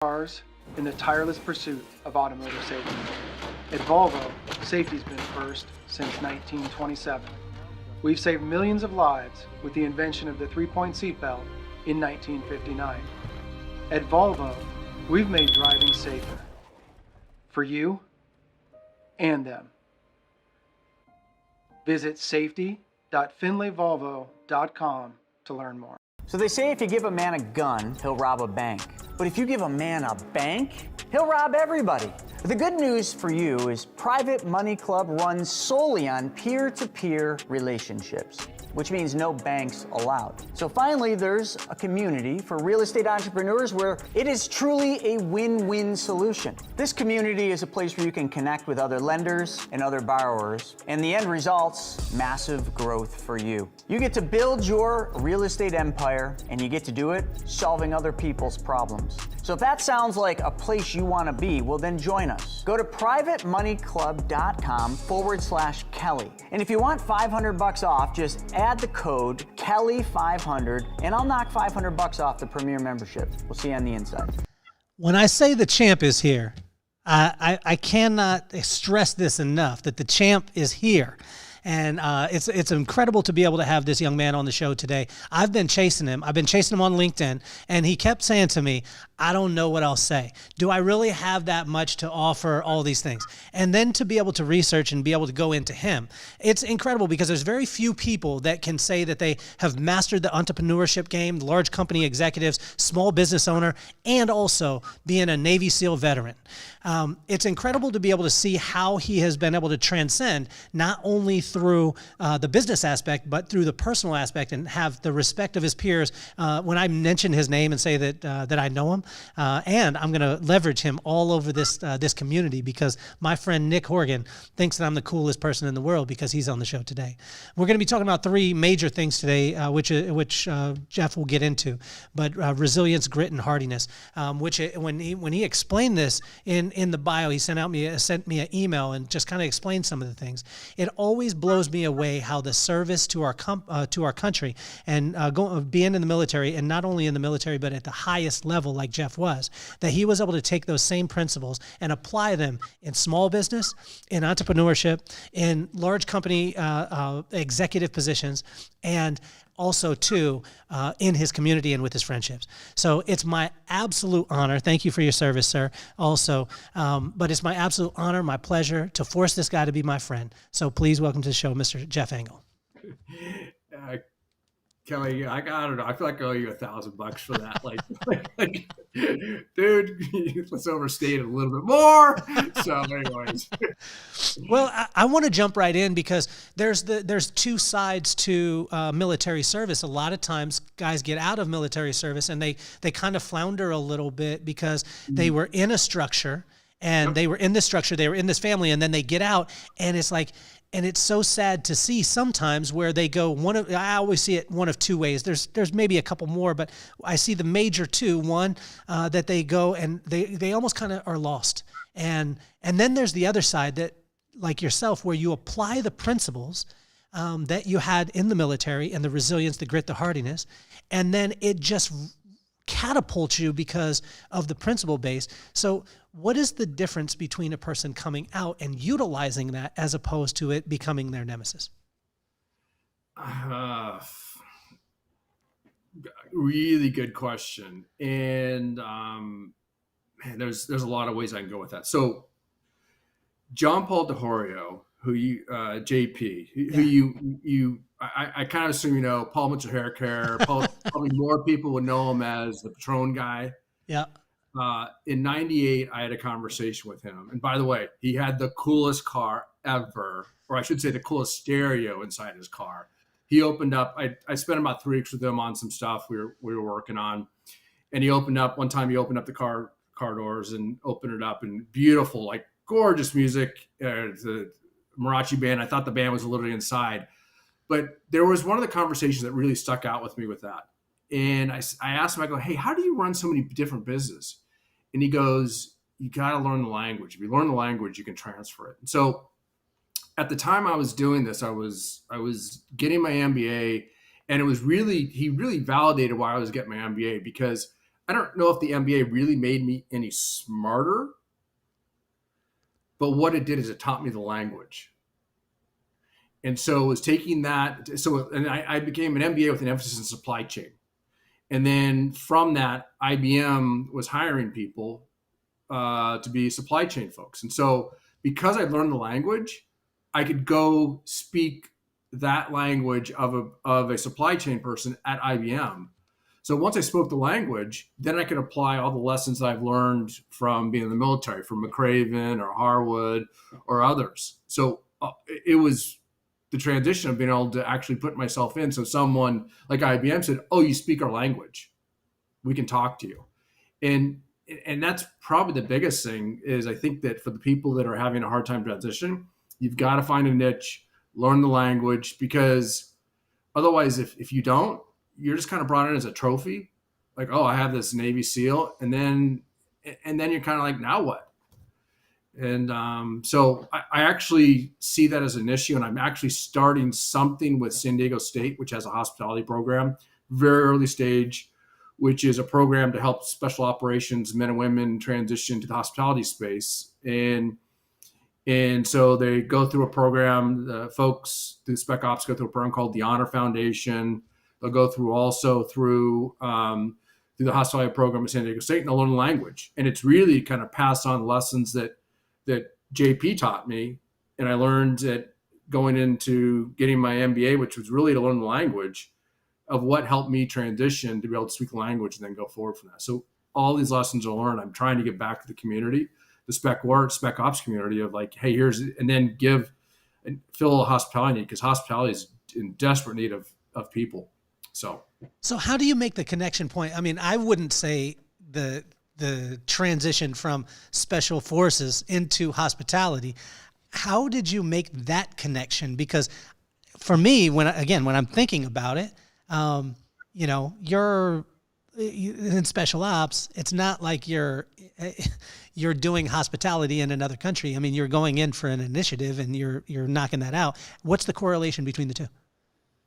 cars in the tireless pursuit of automotive safety. At Volvo, safety's been first since 1927. We've saved millions of lives with the invention of the three-point seatbelt in 1959. At Volvo, we've made driving safer for you and them. Visit safety.finleyvolvo.com to learn more. So they say if you give a man a gun, he'll rob a bank. But if you give a man a bank, he'll rob everybody. The good news for you is Private Money Club runs solely on peer-to-peer relationships, which means no banks allowed. So finally, there's a community for real estate entrepreneurs where it is truly a win-win solution. This community is a place where you can connect with other lenders and other borrowers, and the end result's massive growth for you. You get to build your real estate empire, and you get to do it solving other people's problems. So if that sounds like a place you want to be, well then join us. Go to privatemoneyclub.com/Kelly. And if you want $500 off, just add the code Kelly500 and I'll knock $500 off the premier membership. We'll see you on the inside. When I say the champ is here, I cannot stress this enough, that the champ is here. And it's incredible to be able to have this young man on the show today. I've been chasing him. I've been chasing him on LinkedIn, and he kept saying to me, I don't know what I'll say. Do I really have that much to offer, all these things? And then to be able to research and be able to go into him, it's incredible because there's very few people that can say that they have mastered the entrepreneurship game, large company executives, small business owner, and also being a Navy SEAL veteran. It's incredible to be able to see how he has been able to transcend not only through the business aspect, but through the personal aspect, and have the respect of his peers when I mention his name and say that I know him. And I'm going to leverage him all over this community because my friend Nick Horgan thinks that I'm the coolest person in the world because he's on the show today. We're going to be talking about three major things today, which Jeff will get into, but resilience, grit, and hardiness. Which when he explained this in the bio, he sent me an email and just kind of explained some of the things. It always blows me away how the service to our country and being in the military, and not only in the military but at the highest level like Jeff was, that he was able to take those same principles and apply them in small business, in entrepreneurship, in large company executive positions, and also too in his community and with his friendships. So it's my absolute honor. Thank you for your service, sir. Also, but it's my absolute honor, my pleasure to force this guy to be my friend. So please welcome to the show, Mr. Jeff Engel. Kelly, I don't know. I feel like I owe you $1,000 for that. Like, dude, let's overstate it a little bit more. So, anyways. Well, I want to jump right in because there's two sides to military service. A lot of times, guys get out of military service and they kind of flounder a little bit because they were in a structure and they were in this structure, they were in this family, and then they get out, and it's like. And it's so sad to see sometimes where they go I always see it one of two ways. There's maybe a couple more, but I see the major two. One, that they go and they almost kind of are lost. And then there's the other side that, like yourself, where you apply the principles that you had in the military and the resilience, the grit, the hardiness, and then it just catapults you because of the principle base. So what is the difference between a person coming out and utilizing that as opposed to it becoming their nemesis? Really good question. And man, there's a lot of ways I can go with that. So John Paul DeHorio, who you, JP, who you I kind of assume, Paul Mitchell hair care. Probably more people would know him as the Patron guy. Yeah. In 98, I had a conversation with him. And by the way, he had the coolest car ever, or I should say the coolest stereo inside his car. He opened up, I spent about 3 weeks with him on some stuff we were working on. And one time he opened up the car doors and opened it up, and beautiful, like gorgeous music. The mariachi band, I thought the band was literally inside. But there was one of the conversations that really stuck out with me with that. And I asked him, I go, hey, how do you run so many different businesses? And he goes, you got to learn the language. If you learn the language, you can transfer it. And so at the time I was doing this, I was getting my MBA, and he really validated why I was getting my MBA, because I don't know if the MBA really made me any smarter, but what it did is it taught me the language. And so it was taking that. So, and I became an MBA with an emphasis in supply chain. And then from that, IBM was hiring people to be supply chain folks. And so because I learned the language, I could go speak that language of a supply chain person at IBM. So once I spoke the language, then I could apply all the lessons I've learned from being in the military, from McRaven or Harwood or others. So it was the transition of being able to actually put myself in. So someone like IBM said, "Oh, you speak our language. We can talk to you." And that's probably the biggest thing is I think that for the people that are having a hard time transition, you've got to find a niche, learn the language, because otherwise, if you don't, you're just kind of brought in as a trophy. Like, oh, I have this Navy SEAL. And then you're kind of like, now what? And so I actually see that as an issue. And I'm actually starting something with San Diego State, which has a hospitality program, very early stage, which is a program to help special operations men and women transition to the hospitality space. And so they go through a program, the folks, the spec ops go through a program called the Honor Foundation. They'll go through also through the hospitality program at San Diego State, and they'll learn the language. And it's really kind of pass on lessons that JP taught me. And I learned that going into getting my MBA, which was really to learn the language of what helped me transition to be able to speak the language and then go forward from that. So all these lessons are learned. I'm trying to get back to the community, the spec ops community of like, hey, and then give and fill a hospitality need, because hospitality is in desperate need of people. So how do you make the connection point? I mean, I wouldn't say the transition from special forces into hospitality. How did you make that connection? Because for me, when I'm thinking about it, you're in special ops. It's not like you're doing hospitality in another country. I mean, you're going in for an initiative and you're knocking that out. What's the correlation between the two?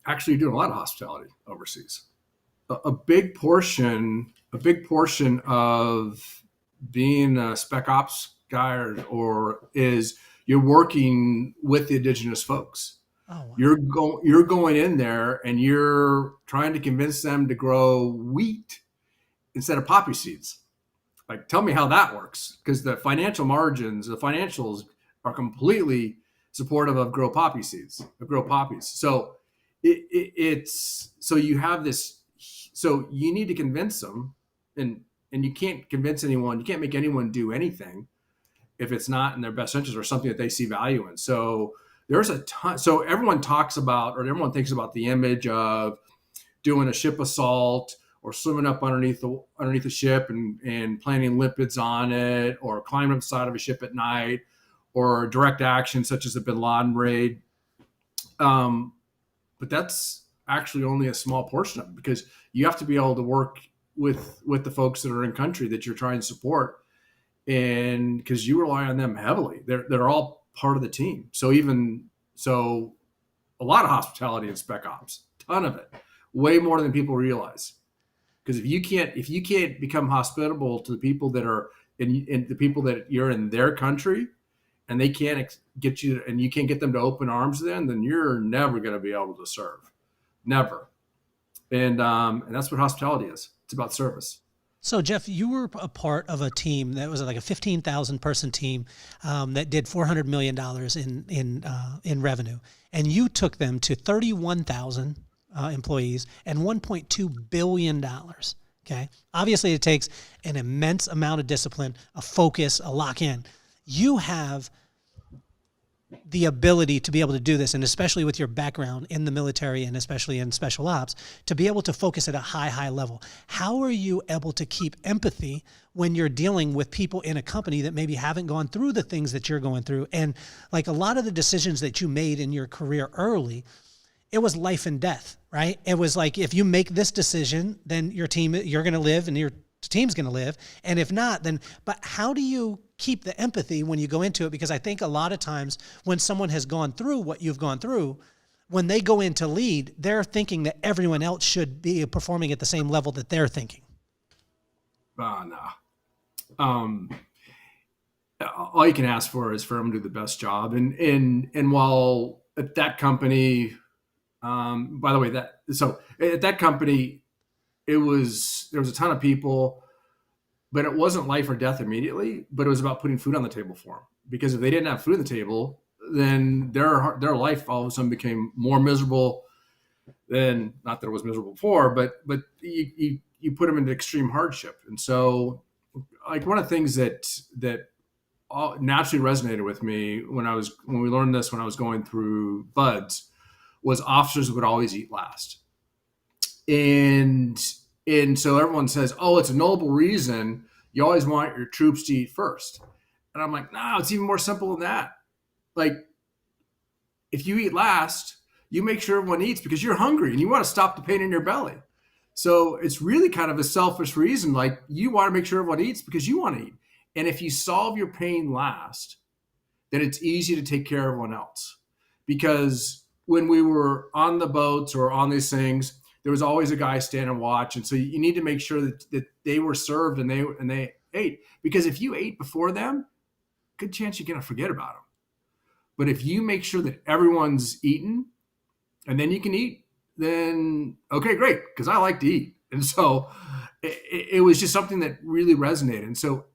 Actually, you're doing a lot of hospitality overseas. A big portion of being a spec ops guy or is you're working with the indigenous folks. Oh, wow. You're going in there and you're trying to convince them to grow wheat instead of poppy seeds. Like, tell me how that works, because the financial margins, the financials are completely supportive of grow poppy seeds, of grow poppies. So it's so you have this. So you need to convince them, and you can't convince anyone. You can't make anyone do anything if it's not in their best interest or something that they see value in. So there's a ton. So everyone talks about, or everyone thinks about the image of doing a ship assault or swimming up underneath the ship and planting lipids on it, or climbing up the side of a ship at night, or direct action such as a Bin Laden raid. But that's actually only a small portion of it, because you have to be able to work with the folks that are in country that you're trying to support, and because you rely on them heavily. They're all part of the team. So a lot of hospitality and spec ops, ton of it, way more than people realize. Because if you can't become hospitable to the people that are in the people that you're in their country, and they can't get you, and you can't get them to open arms, then you're never going to be able to serve, never. And that's what hospitality is. It's about service. So Jeff, you were a part of a team that was like a 15,000 person team that did $400 million in revenue, and you took them to 31,000 employees and $1.2 billion. Okay. Obviously it takes an immense amount of discipline, a focus, a lock in. You have the ability to be able to do this, and especially with your background in the military and especially in special ops, to be able to focus at a high level. How are you able to keep empathy when you're dealing with people in a company that maybe haven't gone through the things that you're going through? And like a lot of the decisions that you made in your career early, it was life and death, right? It was like, if you make this decision, then you're going to live and your team's going to live. And if not, then, but how do you keep the empathy when you go into it? Because I think a lot of times when someone has gone through what you've gone through, when they go in to lead, they're thinking that everyone else should be performing at the same level that they're thinking. Oh, no. All you can ask for is for them to do the best job. And while at that company, by the way, so at that company, there was a ton of people, but it wasn't life or death immediately, but it was about putting food on the table for them. Because if they didn't have food on the table, then their life all of a sudden became more miserable than, not that it was miserable before, but you put them into extreme hardship. And so, like, one of the things that naturally resonated with me when we learned this when I was going through buds was officers would always eat last. And so everyone says, oh, it's a noble reason. You always want your troops to eat first. And I'm like, no, it's even more simple than that. Like, if you eat last, you make sure everyone eats because you're hungry and you want to stop the pain in your belly. So it's really kind of a selfish reason. Like, you want to make sure everyone eats because you want to eat. And if you solve your pain last, then it's easy to take care of everyone else. Because when we were on the boats or on these things, there was always a guy standing watch. And so you need to make sure that they were served and they ate. Because if you ate before them, good chance you're going to forget about them. But if you make sure that everyone's eaten and then you can eat, then okay, great, because I like to eat. And so it was just something that really resonated. And so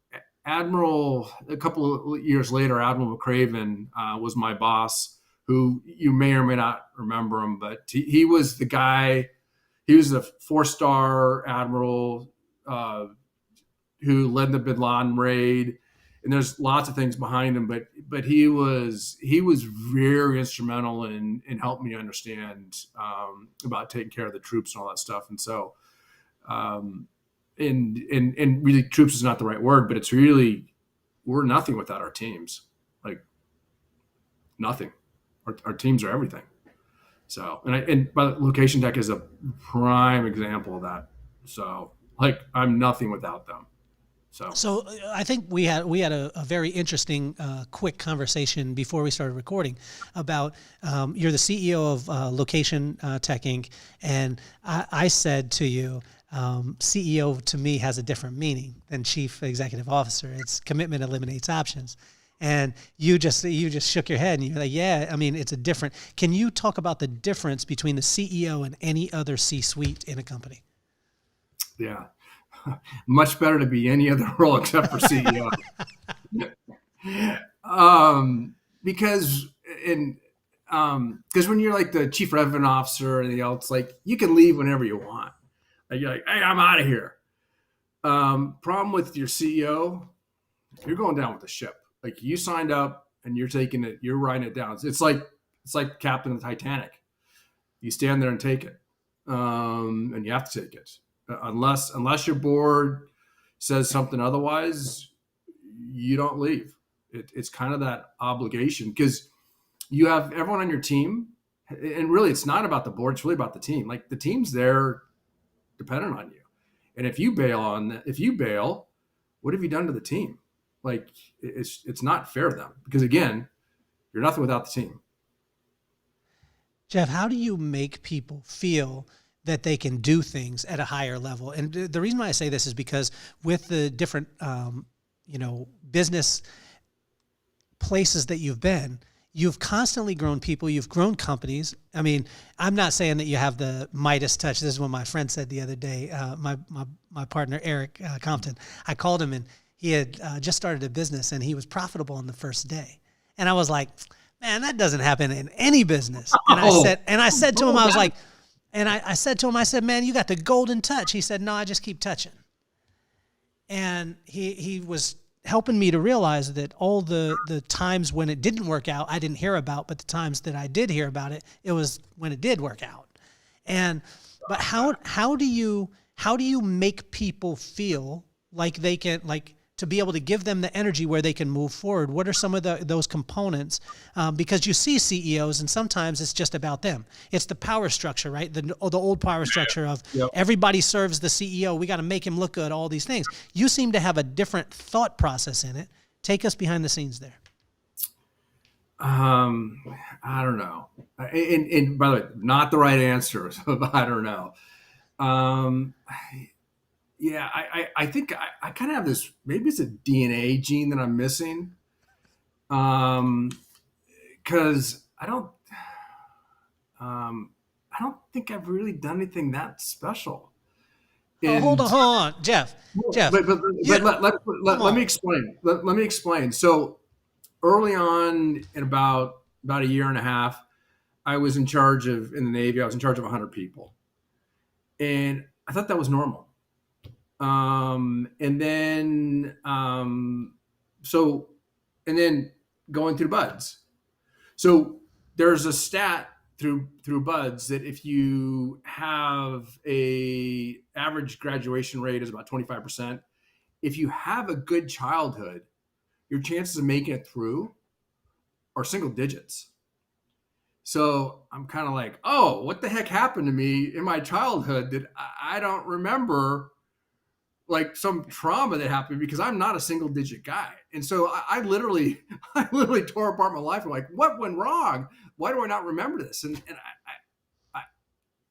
a couple of years later, Admiral McRaven was my boss, who you may or may not remember him, but he was the guy. He was a 4-star admiral who led the Bin Laden raid. And there's lots of things behind him, but he was very instrumental in helping me understand about taking care of the troops and all that stuff. And so, and really, troops is not the right word, but it's really, we're nothing without our teams. Like, nothing. Our teams are everything. So, and Location Tech is a prime example of that. So, like, I'm nothing without them. So I think we had a very interesting, quick conversation before we started recording about you're the CEO of Location Tech Inc. And I said to you, CEO to me has a different meaning than Chief Executive Officer. It's commitment eliminates options. And you just shook your head and you're like, yeah, I mean, it's a different. Can you talk about the difference between the CEO and any other C-suite in a company? Yeah. Much better to be any other role except for CEO. Because when you're like the chief revenue officer and else, like, you can leave whenever you want. Like, you're like, hey, I'm out of here. Problem with your CEO, you're going down with the ship. Like, you signed up and you're taking it, you're writing it down. It's like Captain of the Titanic. You stand there and take it, and you have to take it. Unless your board says something otherwise, you don't leave. It's kind of that obligation, because you have everyone on your team, and really it's not about the board, it's really about the team. Like, the team's there dependent on you. And if you bail, what have you done to the team? Like, it's not fair to them, because again, you're nothing without the team. Jeff, how do you make people feel that they can do things at a higher level? And the reason why I say this is because with the different, business places that you've been, you've constantly grown people, you've grown companies. I mean, I'm not saying that you have the Midas touch. This is what my friend said the other day. My partner, Eric Compton, I called him and he had just started a business and he was profitable on the first day. And I was like, man, that doesn't happen in any business. And I said to him, I was like, and I said to him, I said, man, you got the golden touch. He said, no, I just keep touching. And he was helping me to realize that all the times when it didn't work out, I didn't hear about, but the times that I did hear about it, it was when it did work out. But how do you make people feel like they can, like, to be able to give them the energy where they can move forward? What are some of those components? Because you see CEOs, and sometimes it's just about them. It's the power structure, right? The old power structure of everybody serves the CEO. We got to make him look good, all these things. You seem to have a different thought process in it. Take us behind the scenes there. I don't know. And by the way, not the right answer. So I don't know. Yeah, I think I kind of have this, maybe it's a DNA gene that I'm missing. Because um, I don't think I've really done anything that special. Oh, And hold on, Jeff. Jeff, but you come let me on. explain. Let me explain. So early on, in about a year and a half, I was in charge of in the Navy. I was in charge of 100 people, and I thought that was normal. And then so and then going through buds. So there's a stat through buds that if you have a average graduation rate is about 25%, if you have a good childhood, your chances of making it through are single digits. So I'm kind of like, oh, what the heck happened to me in my childhood that I don't remember, like some trauma that happened, because I'm not a single digit guy. And so I literally, I literally tore apart my life. I'm like, what went wrong? Why do I not remember this? And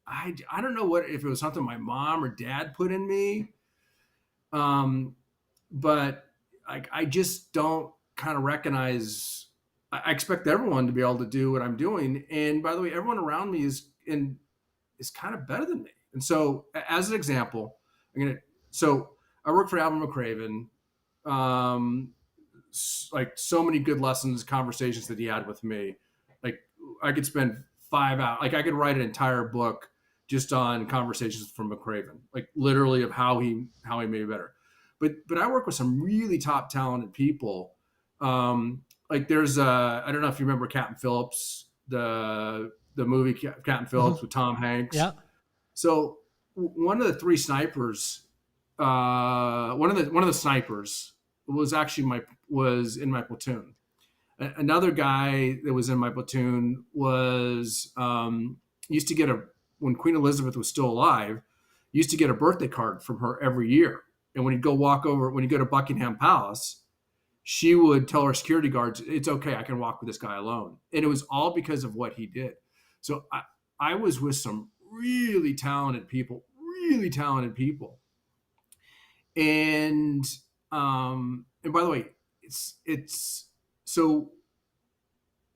I don't know what, if it was something my mom or dad put in me. But I just don't kind of recognize, I expect everyone to be able to do what I'm doing. And by the way, everyone around me is kind of better than me. And so as an example, so I work for Admiral McRaven. Um, like so many good lessons, conversations that he had with me. Like I could spend 5 hours, like I could write an entire book just on conversations from McRaven, like literally of how he made me better. But I work with some really top talented people. Like there's I don't know if you remember Captain Phillips, the movie Captain Phillips with Tom Hanks. Yeah. So one of the three snipers, one of the snipers was actually was in my platoon. Another guy that was in my platoon was used to get when Queen Elizabeth was still alive, used to get a birthday card from her every year. And when you go to Buckingham Palace, she would tell her security guards, "It's okay, I can walk with this guy alone." And it was all because of what he did. So I was with some really talented people, and and by the way, it's so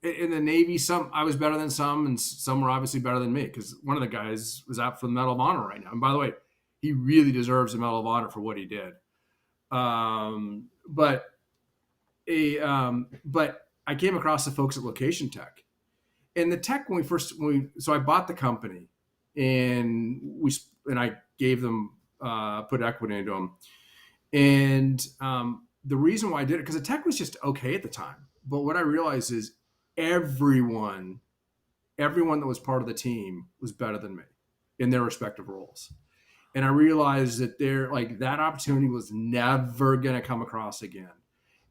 in the Navy, some I was better than some, and some were obviously better than me, because one of the guys was out for the Medal of Honor right now. And by the way, he really deserves the Medal of Honor for what he did. But I came across the folks at Location Tech, and the tech so I bought the company, and I gave them put equity into them, and the reason why I did it, because the tech was just okay at the time. But what I realized is everyone that was part of the team was better than me in their respective roles. And I realized that that opportunity was never going to come across again.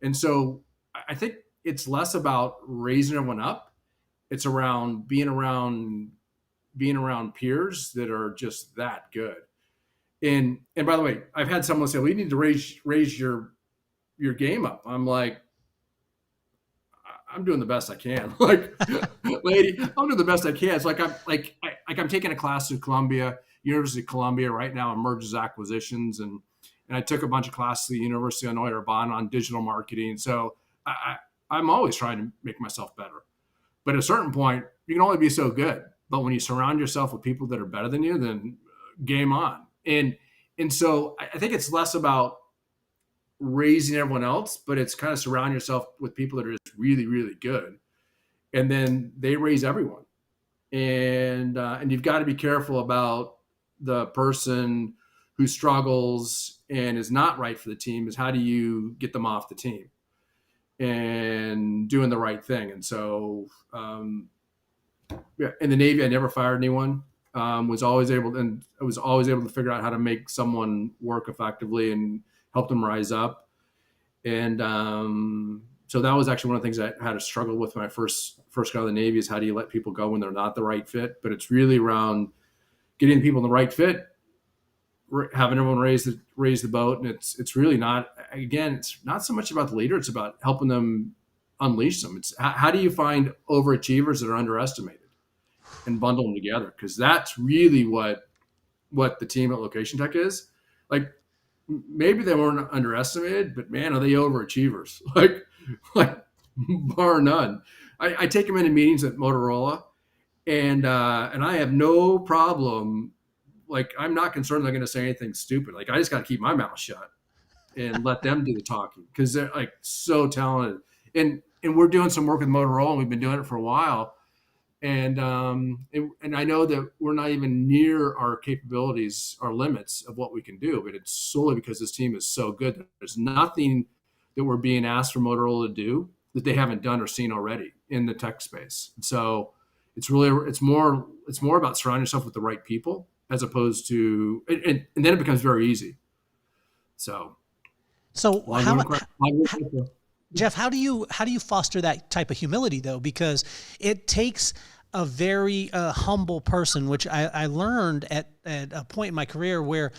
And so I think it's less about raising everyone up. It's around being around peers that are just that good. And by the way, I've had someone say, "Well, you need to raise your game up." I'm like, I'm doing the best I can. Like, lady, I'm doing the best I can. It's like I'm taking a class at University of Columbia right now in mergers acquisitions, and I took a bunch of classes at the University of Illinois Urbana on digital marketing. So I'm always trying to make myself better. But at a certain point, you can only be so good. But when you surround yourself with people that are better than you, then game on. And so I think it's less about raising everyone else, but it's kind of surround yourself with people that are just really, really good, and then they raise everyone. And you've got to be careful about the person who struggles and is not right for the team. Is how do you get them off the team and doing the right thing? And so, in the Navy, I never fired anyone. Was always able to figure out how to make someone work effectively and help them rise up. And so that was actually one of the things I had to struggle with when I first got out of the Navy, is how do you let people go when they're not the right fit? But it's really around getting people in the right fit, having everyone raise the boat. And it's really not, again, it's not so much about the leader. It's about helping them unleash them. It's how do you find overachievers that are underestimated and bundle them together? Because that's really what the team at Location Tech is. Like, maybe they weren't underestimated, but man, are they overachievers? Like bar none. I take them into meetings at Motorola, and I have no problem. Like, I'm not concerned they're going to say anything stupid. Like, I just got to keep my mouth shut and let them do the talking, because they're like so talented. And we're doing some work with Motorola, and we've been doing it for a while. And I know that we're not even near our capabilities, our limits of what we can do, but it's solely because this team is so good. There's nothing that we're being asked for Motorola to do that they haven't done or seen already in the tech space. And so it's more about surrounding yourself with the right people, as opposed to, and then it becomes very easy. So Jeff, how do you foster that type of humility though? Because it takes a very humble person, which I learned at a point in my career where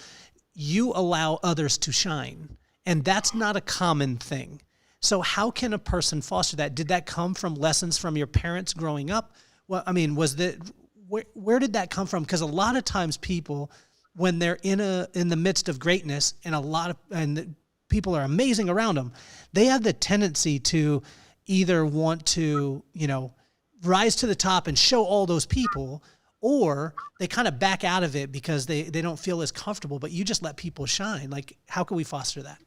you allow others to shine, and that's not a common thing. So how can a person foster that? Did that come from lessons from your parents growing up? Well, I mean, where did that come from? Because a lot of times people, when they're in the midst of greatness, and people are amazing around them, they have the tendency to either want to, rise to the top and show all those people, or they kind of back out of it because they don't feel as comfortable, but you just let people shine. Like, how can we foster that?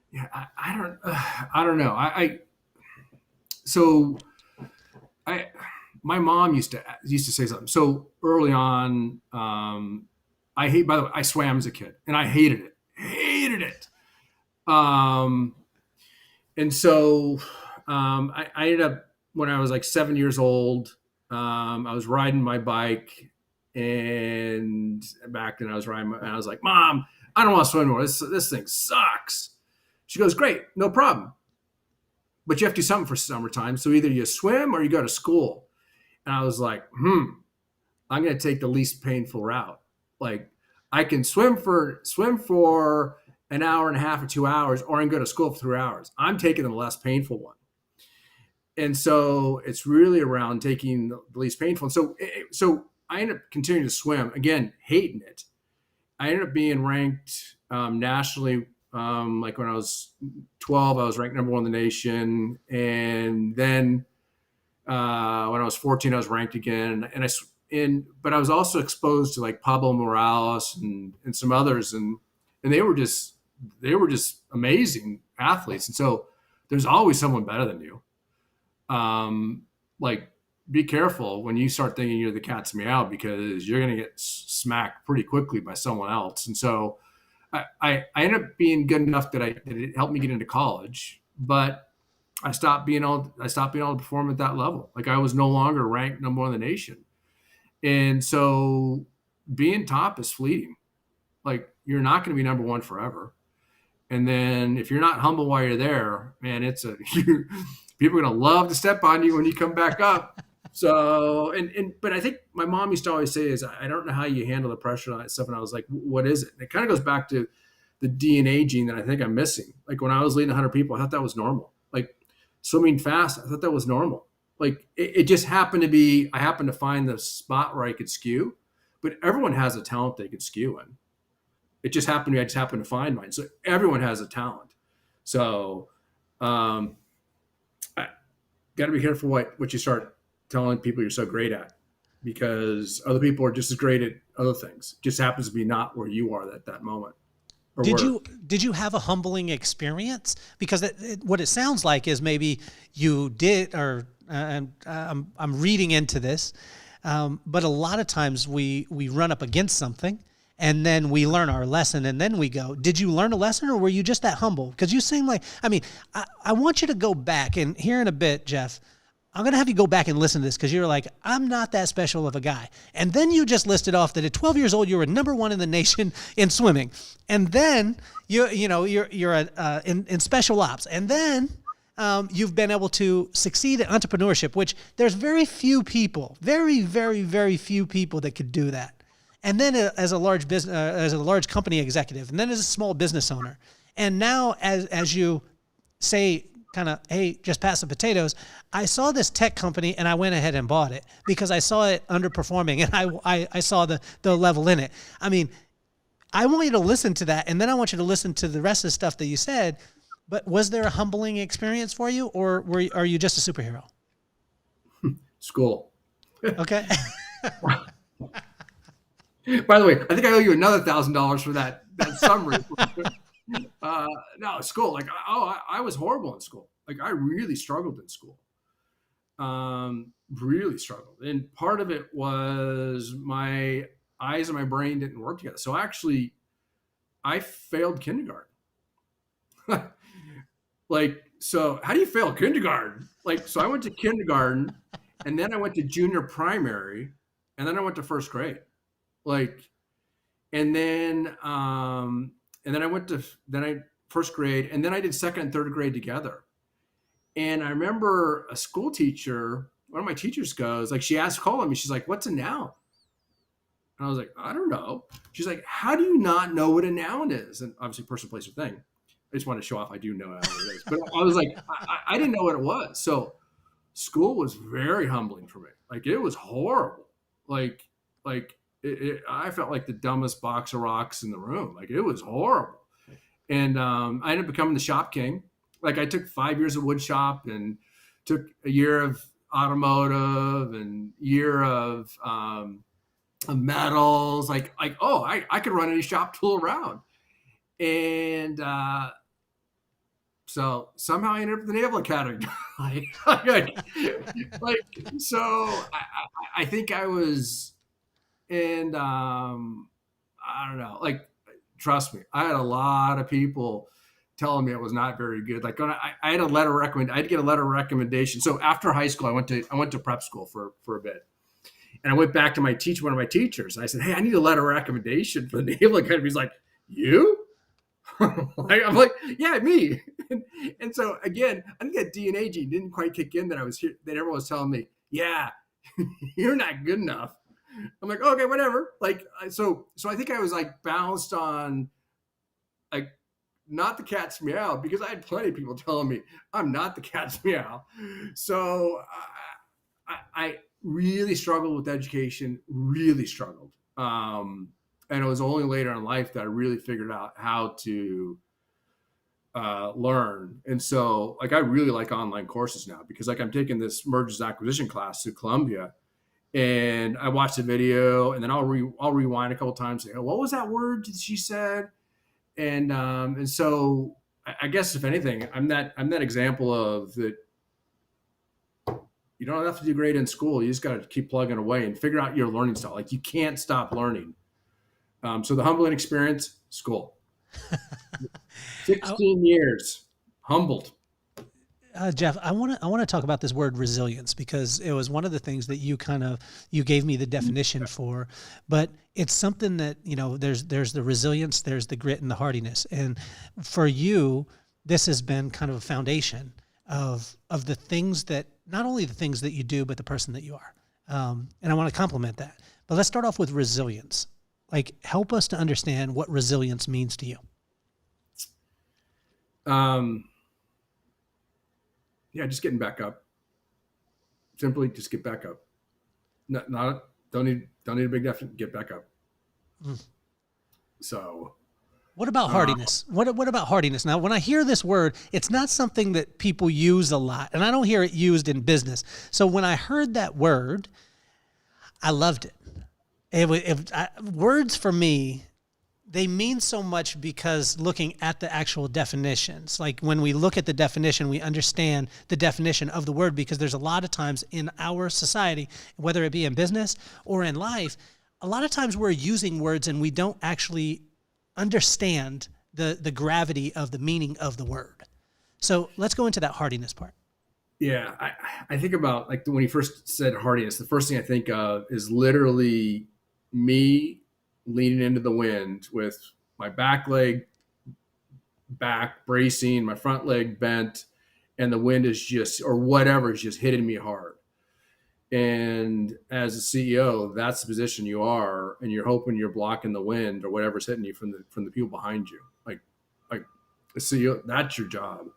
Yeah, I don't know. My mom used to say something. So early on, by the way, I swam as a kid, and I hated it. And so I ended up, when I was like 7 years old, I was riding my bike, and back then I was riding, and I was like, Mom, I don't want to swim anymore. This thing sucks. She goes, great, no problem. But you have to do something for summertime. So either you swim or you go to school. And I was like, I'm going to take the least painful route. Like, I can swim for an hour and a half or 2 hours, or I can go to school for 3 hours. I'm taking the less painful one. And so it's really around taking the least painful. So I ended up continuing to swim, again, hating it. I ended up being ranked nationally. Like when I was 12, I was ranked number 1 in the nation. And then when I was 14, I was ranked again. But I was also exposed to like Pablo Morales and some others. And they were just amazing athletes. And so there's always someone better than you. Like, be careful when you start thinking you're the cat's meow, because you're going to get smacked pretty quickly by someone else. And so I ended up being good enough that it helped me get into college, but I stopped being able to perform at that level. Like, I was no longer ranked number 1 in the nation. And so being top is fleeting. Like, you're not going to be number 1 forever. And then if you're not humble while you're there, man, people are going to love to step on you when you come back up. So, but I think my mom used to always say is, I don't know how you handle the pressure on that stuff. And I was like, what is it? And it kind of goes back to the DNA gene that I think I'm missing. Like, when I was leading 100 people, I thought that was normal. Like, swimming fast, I thought that was normal. Like, it just happened to be, I happened to find the spot where I could skew, but everyone has a talent they could skew in. It just happened to me. I just happened to find mine. So everyone has a talent. So, I got to be careful what you start telling people you're so great at, because other people are just as great at other things. It just happens to be not where you are at that moment. Did you have a humbling experience? Because what it sounds like is maybe you did, or I'm reading into this, but a lot of times we run up against something, and then we learn our lesson, and then we go. Did you learn a lesson, or were you just that humble? Because you seem like, I want you to go back, and here in a bit, Jeff, I'm going to have you go back and listen to this, because you're like, I'm not that special of a guy. And then you just listed off that at 12 years old, you were number 1 in the nation in swimming. And then you're in special ops. And then you've been able to succeed at entrepreneurship, which there's very few people, very, very, very few people that could do that. And then as a large business, as a large company executive, and then as a small business owner. And now as you say, kind of, hey, just pass the potatoes. I saw this tech company and I went ahead and bought it because I saw it underperforming, and I saw the level in it. I mean, I want you to listen to that, and then I want you to listen to the rest of the stuff that you said. But was there a humbling experience for you, or are you just a superhero? School. Okay. By the way, I think I owe you another $1,000 for that summary. No, school. Like, I was horrible in school. Like, I really struggled in school. Really struggled. And part of it was my eyes and my brain didn't work together. So actually, I failed kindergarten. Like, so how do you fail kindergarten? Like, so I went to kindergarten, and then I went to junior primary, and then I went to first grade. Like, and then I first grade, and then I did second and third grade together. And I remember a school teacher, one of my teachers goes, like, she asked, calling me, she's like, "What's a noun?" And I was like, "I don't know." She's like, "How do you not know what a noun is?" And obviously, person, place, or thing. I just want to show off I do know what it is. But I was like, I didn't know what it was. So school was very humbling for me. Like, it was horrible. Like I felt like the dumbest box of rocks in the room. Like, it was horrible. And I ended up becoming the shop king. Like, I took 5 years of wood shop and took a year of automotive and year of metals. Like, oh, I could run any shop tool around. And so somehow I ended up in the Naval Academy. So I think I was, and I don't know, like, trust me, I had a lot of people telling me it was not very good. Like, when I had a letter recommend, I'd get a letter of recommendation. So after high school, I went to prep school for a bit. And I went back to one of my teachers. And I said, "Hey, I need a letter of recommendation for the Naval Academy." He's like, "You?" I'm like, "Yeah, me." And so again, I think that DNA gene didn't quite kick in that I was here, that everyone was telling me, "Yeah, you're not good enough." I'm like, "Okay, whatever." Like, so I think I was like bounced on, like, not the cat's meow, because I had plenty of people telling me I'm not the cat's meow. So I really struggled with education, really struggled. And it was only later in life that I really figured out how to learn. And so, like, I really like online courses now, because, like, I'm taking this mergers and acquisition class through Columbia, and I watched the video, and then I'll rewind a couple of times and say, "Oh, what was that word that she said?" And so I guess, if anything, I'm that example of that. You don't have to do great in school. You just got to keep plugging away and figure out your learning style. Like, you can't stop learning. So the humbling experience, school. 16 years, humbled. Jeff, I want to talk about this word resilience, because it was one of the things that you gave me the definition for, but it's something that, there's the resilience, there's the grit and the hardiness. And for you, this has been kind of a foundation of the things that, not only the things that you do, but the person that you are. And I want to compliment that. But let's start off with resilience. Like, help us to understand what resilience means to you. Yeah, just getting back up. Simply just get back up. Don't need a big definition. Get back up. So, what about hardiness? What about hardiness? Now, when I hear this word, it's not something that people use a lot, and I don't hear it used in business. So when I heard that word, I loved it. Words for me, they mean so much, because looking at the actual definitions, like when we look at the definition, we understand the definition of the word, because there's a lot of times in our society, whether it be in business or in life, a lot of times we're using words and we don't actually understand the gravity of the meaning of the word. So let's go into that hardiness part. Yeah, I think about, like, when he first said hardiness, the first thing I think of is literally me leaning into the wind with my back leg back bracing, my front leg bent, and the wind is just, or whatever, is just hitting me hard. And as a CEO, that's the position you are, and you're hoping you're blocking the wind or whatever's hitting you from the people behind you. Like the CEO, that's your job.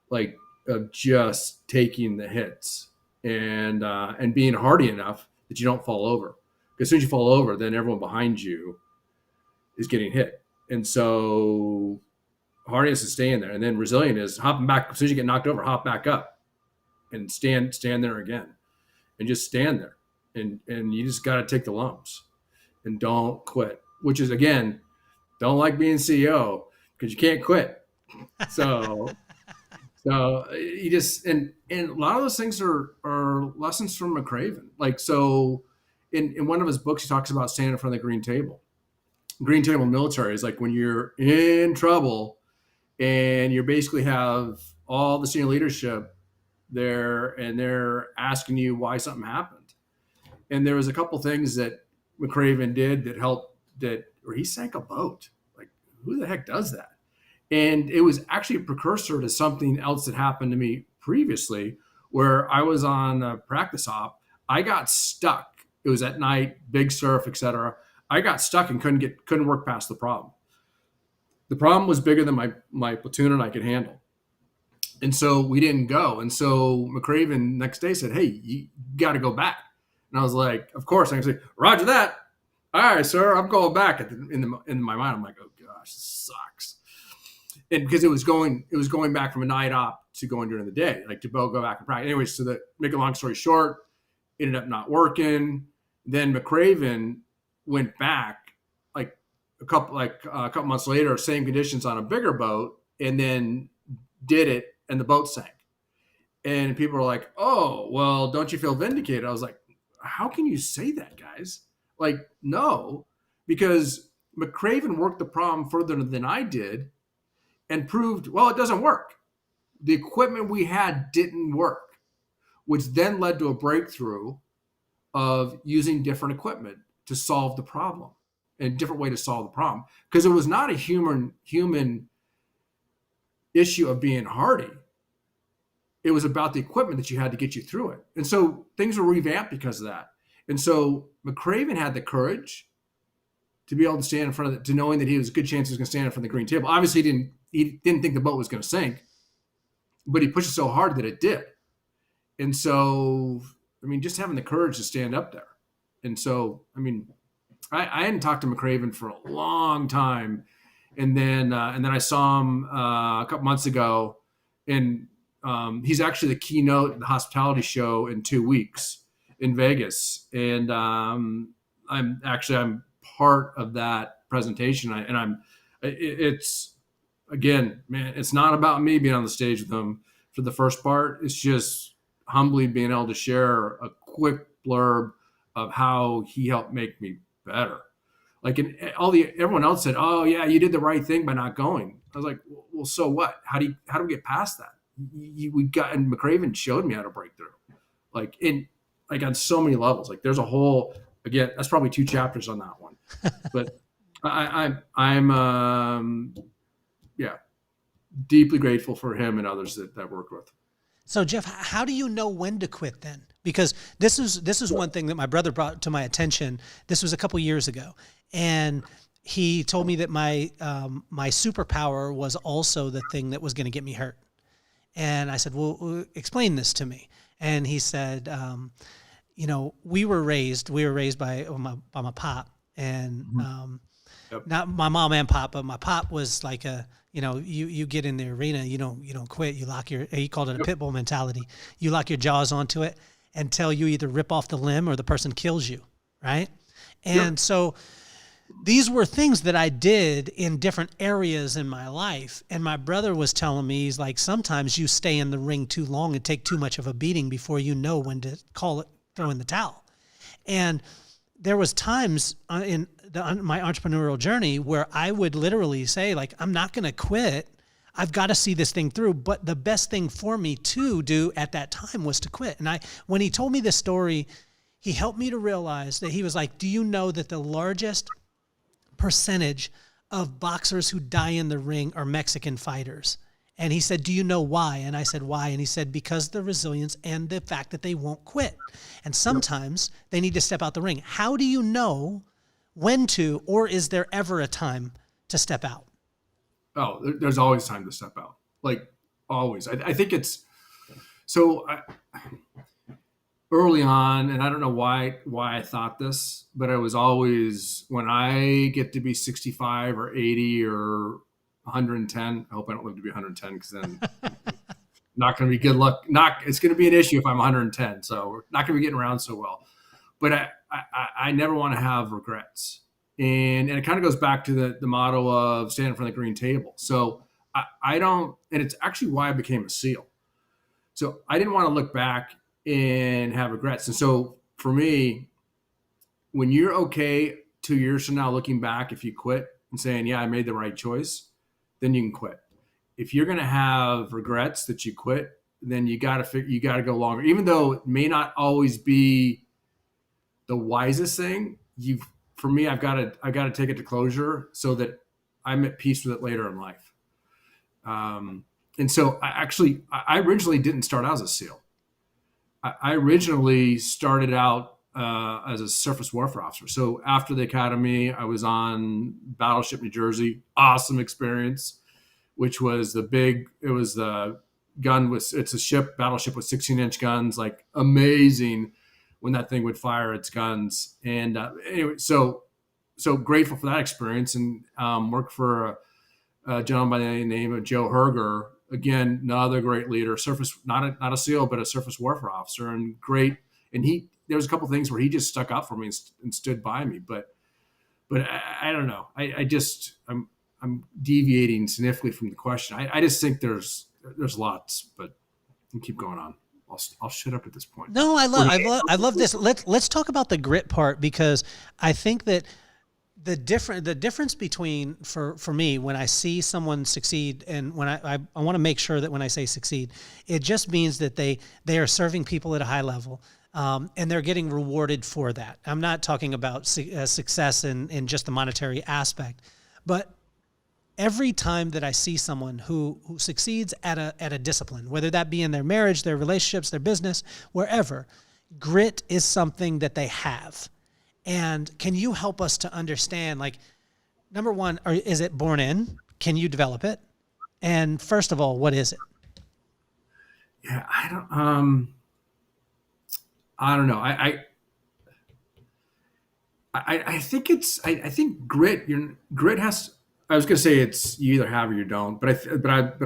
Like, of just taking the hits and being hardy enough that you don't fall over. Because as soon as you fall over, then everyone behind you is getting hit. And so hardiness is staying there. And then resilient is hopping back. As soon as you get knocked over, hop back up and stand there again and just stand there. And you just got to take the lumps and don't quit, which is, again, don't like being CEO because you can't quit. So you just, and a lot of those things are lessons from McRaven. Like, so in one of his books, he talks about standing in front of the green table. Green table military is like when you're in trouble and you basically have all the senior leadership there and they're asking you why something happened. And there was a couple things that McRaven did that helped, or he sank a boat. Like, who the heck does that? And it was actually a precursor to something else that happened to me previously, where I was on a practice op. I got stuck. It was at night, big surf, etc. I got stuck and couldn't work past the problem. The problem was bigger than my platoon and I could handle. And so we didn't go. And so McRaven next day said, "Hey, you got to go back." And I was like, "Of course." I can say, "Roger that. All right, sir, I'm going back." In my mind, I'm like, "Oh gosh, this sucks." And because it was going back from a night op to going during the day, like to go back and practice. Anyways, so that, make a long story short, ended up not working. Then McRaven went back like a couple months later, same conditions on a bigger boat, and then did it, and the boat sank. And people were like, "Oh, well, don't you feel vindicated?" I was like, "How can you say that, guys? Like, no, because McRaven worked the problem further than I did and proved, well, it doesn't work. The equipment we had didn't work, which then led to a breakthrough of using different equipment to solve the problem, and a different way to solve the problem. Because it was not a human issue of being hardy. It was about the equipment that you had to get you through it. And so things were revamped because of that. And so McRaven had the courage to be able to stand in front of it, to knowing that he was a good chance he was going to stand in front of the green table. Obviously, he didn't think the boat was going to sink, but he pushed it so hard that it did. And so, I mean, just having the courage to stand up there. And so, I mean, I hadn't talked to McRaven for a long time. And then I saw him a couple months ago, and he's actually the keynote at the hospitality show in 2 weeks in Vegas. And I'm part of that presentation. It's again, man, it's not about me being on the stage with him for the first part. It's just humbly being able to share a quick blurb of how he helped make me better. Like everyone else said, "Oh yeah, you did the right thing by not going." I was like, "Well, so what? How do we get past that?" And McRaven showed me how to break through, like on so many levels. Like there's a whole, again, that's probably 2 chapters on that one, but I'm deeply grateful for him and others that I worked with. So Jeff, how do you know when to quit then? Because this is one thing that my brother brought to my attention. This was a couple years ago, and he told me that my superpower was also the thing that was going to get me hurt. And I said, "Well, explain this to me." And he said, we were raised by my pop, and not my mom and pop, but my pop was like you get in the arena, you don't quit. You lock he called it a pit bull mentality. You lock your jaws onto it until you either rip off the limb or the person kills you, right? And so these were things that I did in different areas in my life. And my brother was telling me, he's like, sometimes you stay in the ring too long and take too much of a beating before you know when to throw in the towel. And there was times in my entrepreneurial journey where I would literally say, like, I'm not going to quit. I've got to see this thing through. But the best thing for me to do at that time was to quit. And when he told me this story, he helped me to realize that he was like, "Do you know that the largest percentage of boxers who die in the ring are Mexican fighters?" And he said, "Do you know why?" And I said, "Why?" And he said, "Because the resilience and the fact that they won't quit. And sometimes they need to step out the ring." How do you know when to, or is there ever a time to step out? Oh, there's always time to step out. Like always. I think it's so. early on, and I don't know why I thought this, but I was always, when I get to be 65 or 80 or 110, I hope I don't live to be 110, because then not going to be good luck. It's going to be an issue if I'm 110. So we're not going to be getting around so well. But I never want to have regrets. And it kind of goes back to the motto of stand in front of the green table. So I don't, and it's actually why I became a SEAL. So I didn't want to look back and have regrets. And so for me, when you're okay 2 years from now looking back, if you quit and saying, yeah, I made the right choice, then you can quit. If you're going to have regrets that you quit, then you got to go longer. Even though it may not always be the wisest thing, for me, I've got to take it to closure so that I'm at peace with it later in life. And so I originally didn't start out as a SEAL. I originally started out as a surface warfare officer. So after the academy, I was on Battleship New Jersey. Awesome experience, which was it's a battleship with 16-inch guns, like amazing when that thing would fire its guns. And anyway, so grateful for that experience, and worked for a gentleman by the name of Joe Herger. Again, another great leader, not a SEAL, but a surface warfare officer, and great. And there was a couple of things where he just stuck up for me and stood by me. But I don't know. I'm deviating significantly from the question. I just think there's lots, but we'll keep going on. I'll shut up at this point. No, I love this. Let's talk about the grit part, because I think that the difference between, for me, when I see someone succeed, and when I want to make sure that when I say succeed, it just means that they are serving people at a high level, and they're getting rewarded for that. I'm not talking about success in just the monetary aspect, but every time that I see someone who succeeds at a discipline, whether that be in their marriage, their relationships, their business, wherever, grit is something that they have. And can you help us to understand, like, number one, is it born in? Can you develop it? And first of all, what is it? Yeah, I don't know. I think I think grit. Grit has. I was going to say it's you either have or you don't, but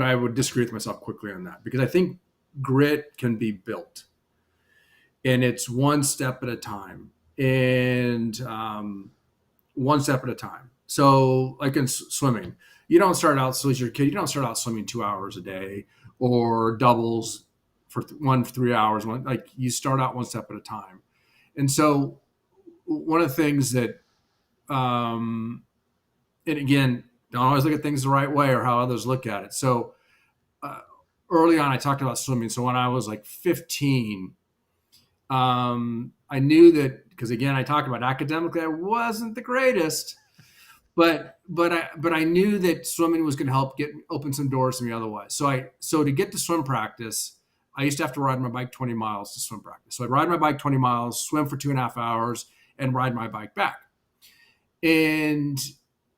I would disagree with myself quickly on that, because I think grit can be built, and it's one step at a time. And one step at a time. So like in swimming, you don't start out, so as your kid, you don't start out swimming 2 hours a day or doubles for 3 hours. Like you start out one step at a time. And so one of the things that, and again, don't always look at things the right way or how others look at it. So early on, I talked about swimming. So when I was like 15, I knew that, because again, I talked about academically, I wasn't the greatest, but I knew that swimming was going to help open some doors to me otherwise. So to get to swim practice, I used to have to ride my bike 20 miles to swim practice. So I'd ride my bike 20 miles, swim for 2.5 hours, and ride my bike back. And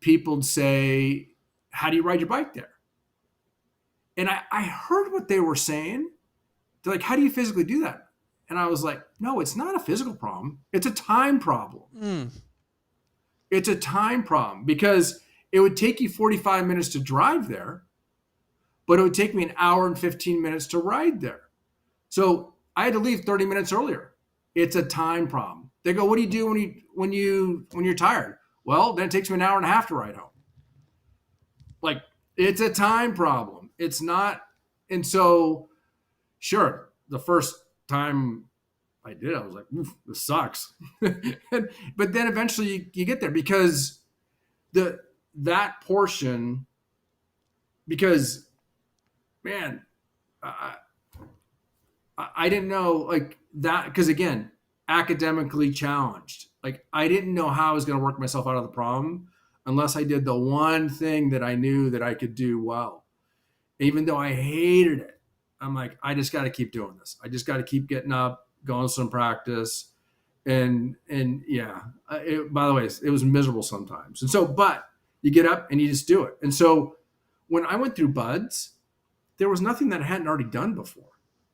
people would say, how do you ride your bike there? And I heard what they were saying. They're like, how do you physically do that? And I was like, no, it's not a physical problem. It's a time problem. It's a time problem, because it would take you 45 minutes to drive there, but it would take me an hour and 15 minutes to ride there. So I had to leave 30 minutes earlier. It's a time problem. They go, what do you do when you're tired? Well, then it takes me an hour and a half to ride home. Like, it's a time problem. It's not. And so, sure, the first time I did, I was like, oof, this sucks. But then eventually you get there, because that portion, because man, I didn't know like that, because again, academically challenged. Like I didn't know how I was going to work myself out of the problem unless I did the one thing that I knew that I could do well. Even though I hated it, I'm like, I just got to keep doing this. I just got to keep getting up, going to some practice. And yeah, by the way, it was miserable sometimes. And so, but you get up and you just do it. And so when I went through BUDS, there was nothing that I hadn't already done before.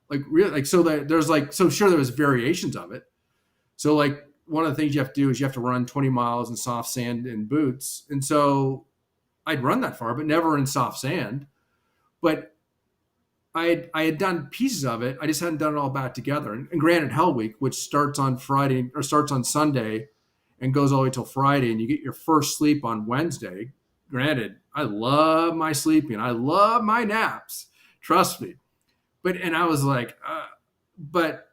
like really, like, so that there's like, so sure there was variations of it. So like one of the things you have to do is you have to run 20 miles in soft sand in boots. And so I'd run that far, but never in soft sand. But I had done pieces of it. I just hadn't done it all back together. And granted, Hell Week, which starts on Friday or starts on Sunday and goes all the way till Friday, and you get your first sleep on Wednesday. Granted, I love my sleeping. I love my naps. Trust me. And I was like, but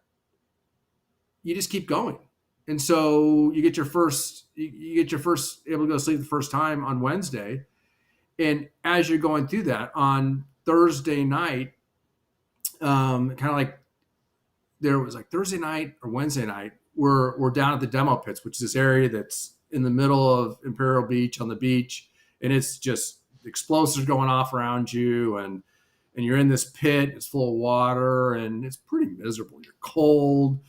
you just keep going. And so you get your first able to go to sleep the first time on Wednesday. And as you're going through that on Thursday night, kind of like there was like Thursday night or Wednesday night, we're down at the demo pits, which is this area that's in the middle of Imperial Beach on the beach. And it's just explosives going off around you. And you're in this pit, it's full of water and it's pretty miserable. You're cold.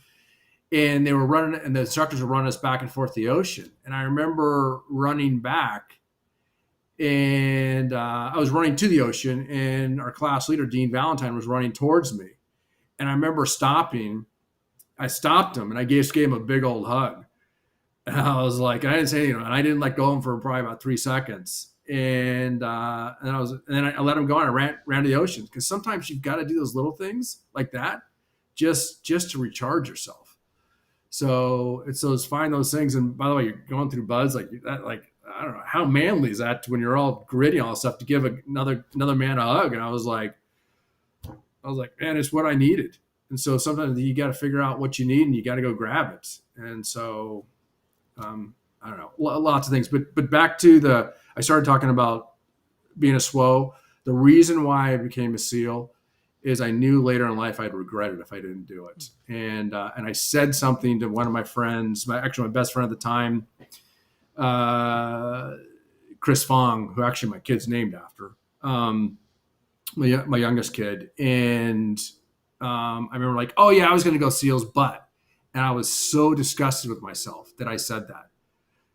And they were running, and the instructors were running us back and forth the ocean. And I remember running back, and I was running to the ocean, and our class leader, Dean Valentine, was running towards me. And I remember stopping. I stopped him, and I gave him a big old hug. And I was like, I didn't say anything, and I didn't let go of him for probably about 3 seconds. And then I let him go, and I ran to the ocean, because sometimes you've got to do those little things like that just to recharge yourself. So it's find those things. And by the way, you're going through buds like that, like, I don't know, how manly is that when you're all gritty, all this stuff, to give another man a hug? And I was like, man, it's what I needed. And so sometimes you got to figure out what you need, and you got to go grab it. And so, I don't know, lots of things, but back to I started talking about being a SWO. The reason why I became a SEAL is I knew later in life I'd regret it if I didn't do it. And I said something to one of my friends, my best friend at the time, Chris Fong, who actually my kid's named after, my youngest kid. And I remember like, oh yeah, I was going to go SEALs, and I was so disgusted with myself that I said that,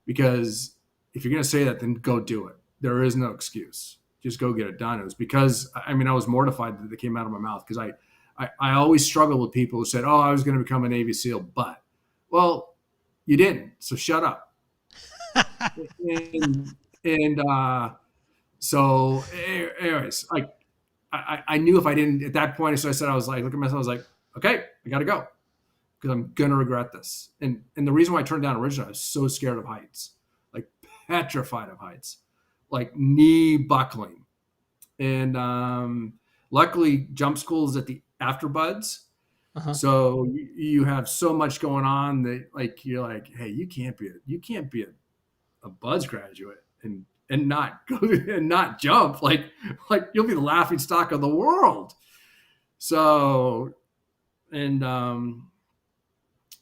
because if you're going to say that, then go do it. There is no excuse. Just go get it done. It was because, I was mortified that it came out of my mouth, because I always struggle with people who said, oh, I was going to become a Navy SEAL, well, you didn't. So shut up. So anyways, like I knew if I didn't at that point, so I said, I was like, look at myself, I was like, okay, I got to go, because I'm going to regret this. And the reason why I turned down originally, I was so scared of heights, like petrified of heights, like knee buckling. And luckily jump school is at the after buds. Uh-huh. So you have so much going on that like, you're like, hey, you can't be a buds graduate and not go and not jump. Like you'll be the laughing stock of the world. So, and they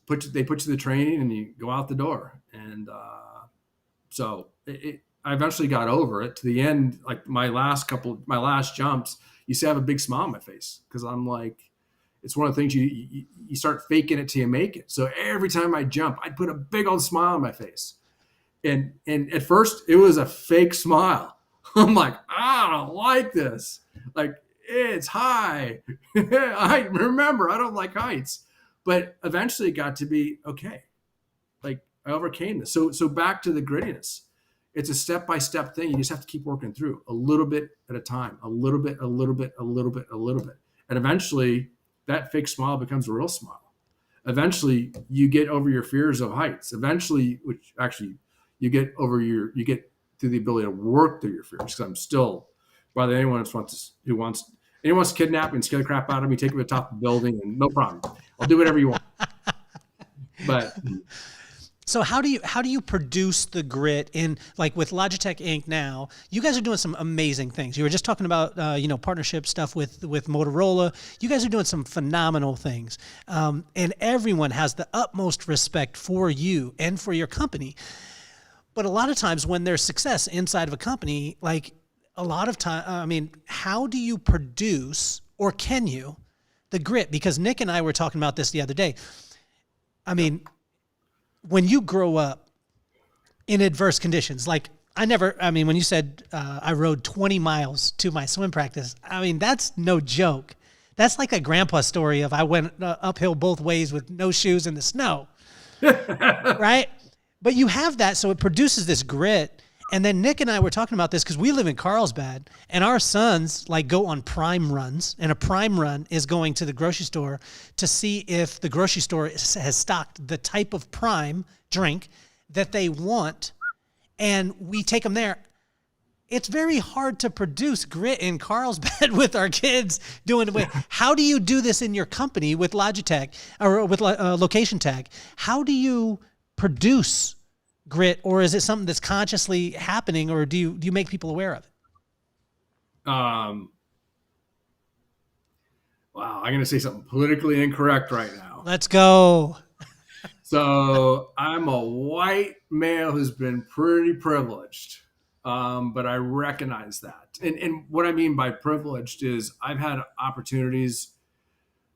put you to the training and you go out the door. And so I eventually got over it to the end. Like my last jumps, you see I have a big smile on my face, because I'm like, it's one of the things you start faking it till you make it. So every time I jump, I'd put a big old smile on my face. And at first it was a fake smile. I'm like, I don't like this. Like, it's high. I remember I don't like heights, but eventually it got to be okay. Like I overcame this. So back to the grittiness. It's a step-by-step thing. You just have to keep working through a little bit at a time, a little bit. And eventually that fake smile becomes a real smile. Eventually you get over your fears of heights. Eventually, which actually you get through the ability to work through your fears. Because I'm still, by the way, anyone who wants to kidnap me and scare the crap out of me, take me to the top of the building, and no problem. I'll do whatever you want. But so how do you produce the grit in, like with Logitech Inc. now? You guys are doing some amazing things. You were just talking about partnership stuff with Motorola. You guys are doing some phenomenal things, and everyone has the utmost respect for you and for your company. But a lot of times when there's success inside of a company, like a lot of time, how do you produce, or can you, the grit? Because Nick and I were talking about this the other day. When you grow up in adverse conditions, like when you said I rode 20 miles to my swim practice, that's no joke. That's like a grandpa story of I went uphill both ways with no shoes in the snow, right? But you have that, so it produces this grit. And then Nick and I were talking about this because we live in Carlsbad, and our sons like go on prime runs, and a prime run is going to the grocery store to see if the grocery store has stocked the type of prime drink that they want, and we take them there. It's very hard to produce grit in Carlsbad with our kids doing it. How do you do this in your company with Logitech or with Location Tag? How do you produce grit, or is it something that's consciously happening, or do you make people aware of it? Wow, I'm going to say something politically incorrect right now. Let's go. So I'm a white male who's been pretty privileged, but I recognize that. And what I mean by privileged is I've had opportunities.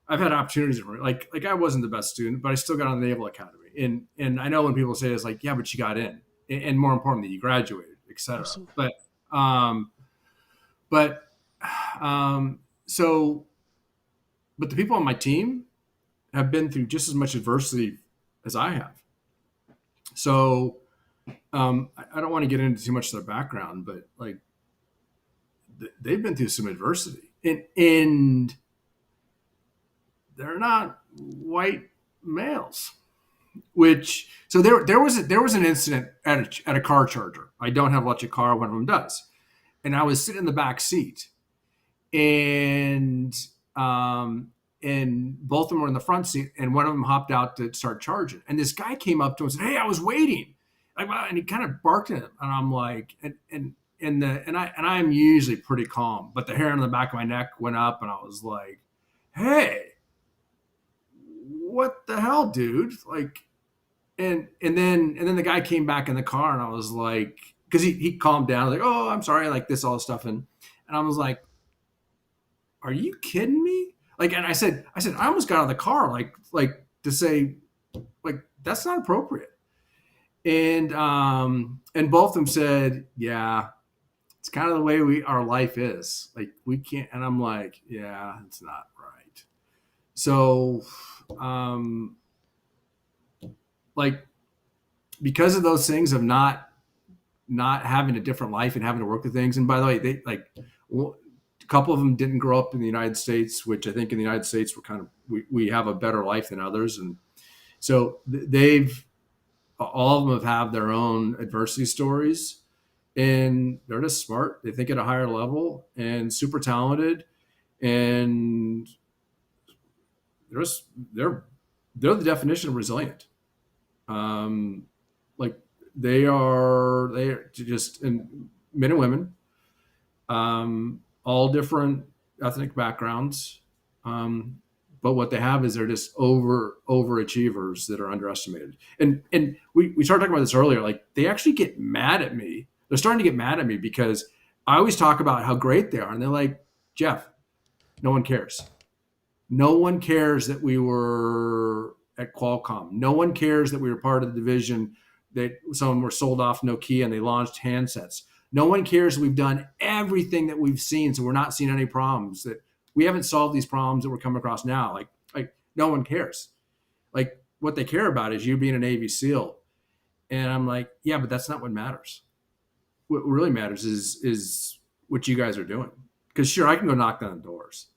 Like I wasn't the best student, but I still got on the Naval Academy. And I know when people say it's like, yeah, but you got in, and more importantly, you graduated, et cetera. Absolutely. But the people on my team have been through just as much adversity as I have. So I don't want to get into too much of their background, but like they've been through some adversity, and they're not white males. So there was an incident at a car charger. I don't have an electric car. One of them does, and I was sitting in the back seat, and both of them were in the front seat, and one of them hopped out to start charging. And this guy came up to him and said, "Hey, I was waiting," and he kind of barked at him, and I'm like, and I'm usually pretty calm, but the hair on the back of my neck went up, and I was like, "Hey, what the hell, dude?" Like, and then the guy came back in the car, and I was like, because he calmed down, like, "Oh, I'm sorry," like this, all this stuff, and I was like, "Are you kidding me?" Like, and I said, I almost got out of the car, like to say, like, that's not appropriate. And both of them said, "Yeah, it's kind of the way our life is. Like, we can't." And I'm like, "Yeah, it's not right." So, like, because of those things of not having a different life and having to work with things. And by the way, they like a couple of them didn't grow up in the United States, which I think in the United States we have a better life than others. And so all of them have their own adversity stories, and they're just smart. They think at a higher level and super talented, and they're the definition of resilient. Like they are just, and men and women, all different ethnic backgrounds. But what they have is they're just overachievers that are underestimated. And we started talking about this earlier. Like, they actually get mad at me. They're starting to get mad at me because I always talk about how great they are. And they're like, "Jeff, no one cares. No one cares that we were at Qualcomm. No one cares that we were part of the division that some were sold off Nokia and they launched handsets. No one cares that we've done everything that we've seen, so we're not seeing any problems, that we haven't solved these problems that we're coming across now. Like no one cares. Like, what they care about is you being a Navy SEAL." And I'm like, "Yeah, but that's not what matters. What really matters is what you guys are doing. Because sure, I can go knock down doors.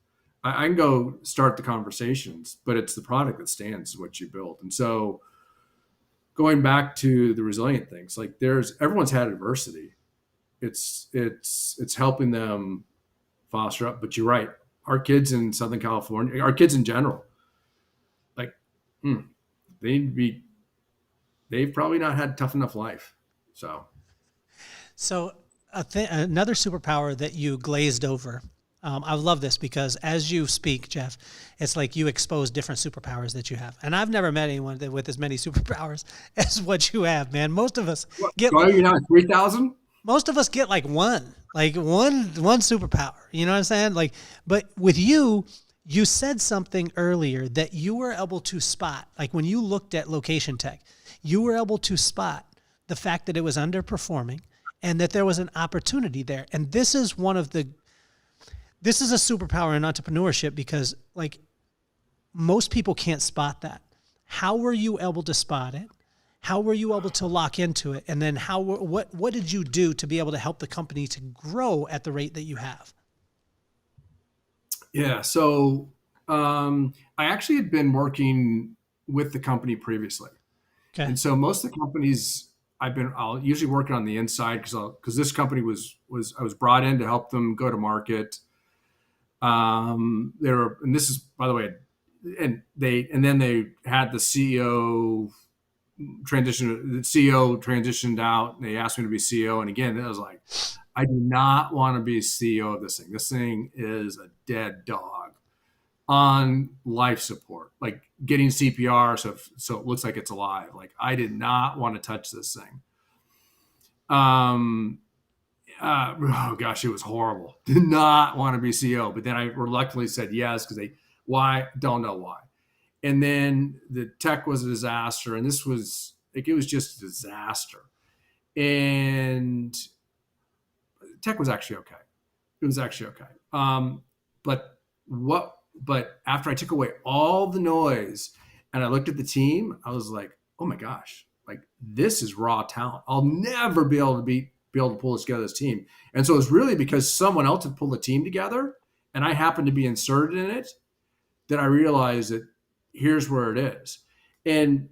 I can go start the conversations, but it's the product that stands, is what you build." And so going back to the resilient things, like everyone's had adversity. It's helping them foster up. But you're right. Our kids in Southern California, our kids in general, like, they've probably not had a tough enough life. So another superpower that you glazed over. I love this because as you speak, Jeff, it's like you expose different superpowers that you have. And I've never met anyone with as many superpowers as what you have, man. Most of us get 3,000. Most of us get like one superpower. You know what I'm saying? Like, but with you said something earlier that you were able to spot. Like, when you looked at Location Tech, you were able to spot the fact that it was underperforming and that there was an opportunity there. And this is one of the This is a superpower in entrepreneurship because like most people can't spot that. How were you able to spot it? How were you able to lock into it? And then what did you do to be able to help the company to grow at the rate that you have? Yeah. So I actually had been working with the company previously. Okay. And so most of the companies I'll usually work on the inside because this company I was brought in to help them go to market. And this is, by the way, and then they had the CEO transition. The CEO transitioned out. And they asked me to be CEO, and again, I was like, I do not want to be CEO of this thing. This thing is a dead dog on life support, like getting CPR so it looks like it's alive. Like I did not want to touch this thing. Oh gosh, it was horrible. Did not want to be CEO, but then I reluctantly said yes because why? Don't know why. And then the tech was a disaster, and this was like it was just a disaster. And tech was actually okay. It was actually okay. But after I took away all the noise and I looked at the team, I was like, oh my gosh, like this is raw talent. I'll never be able to pull this together, this team. And so it's really because someone else had pulled the team together and I happened to be inserted in it that I realized that here's where it is. And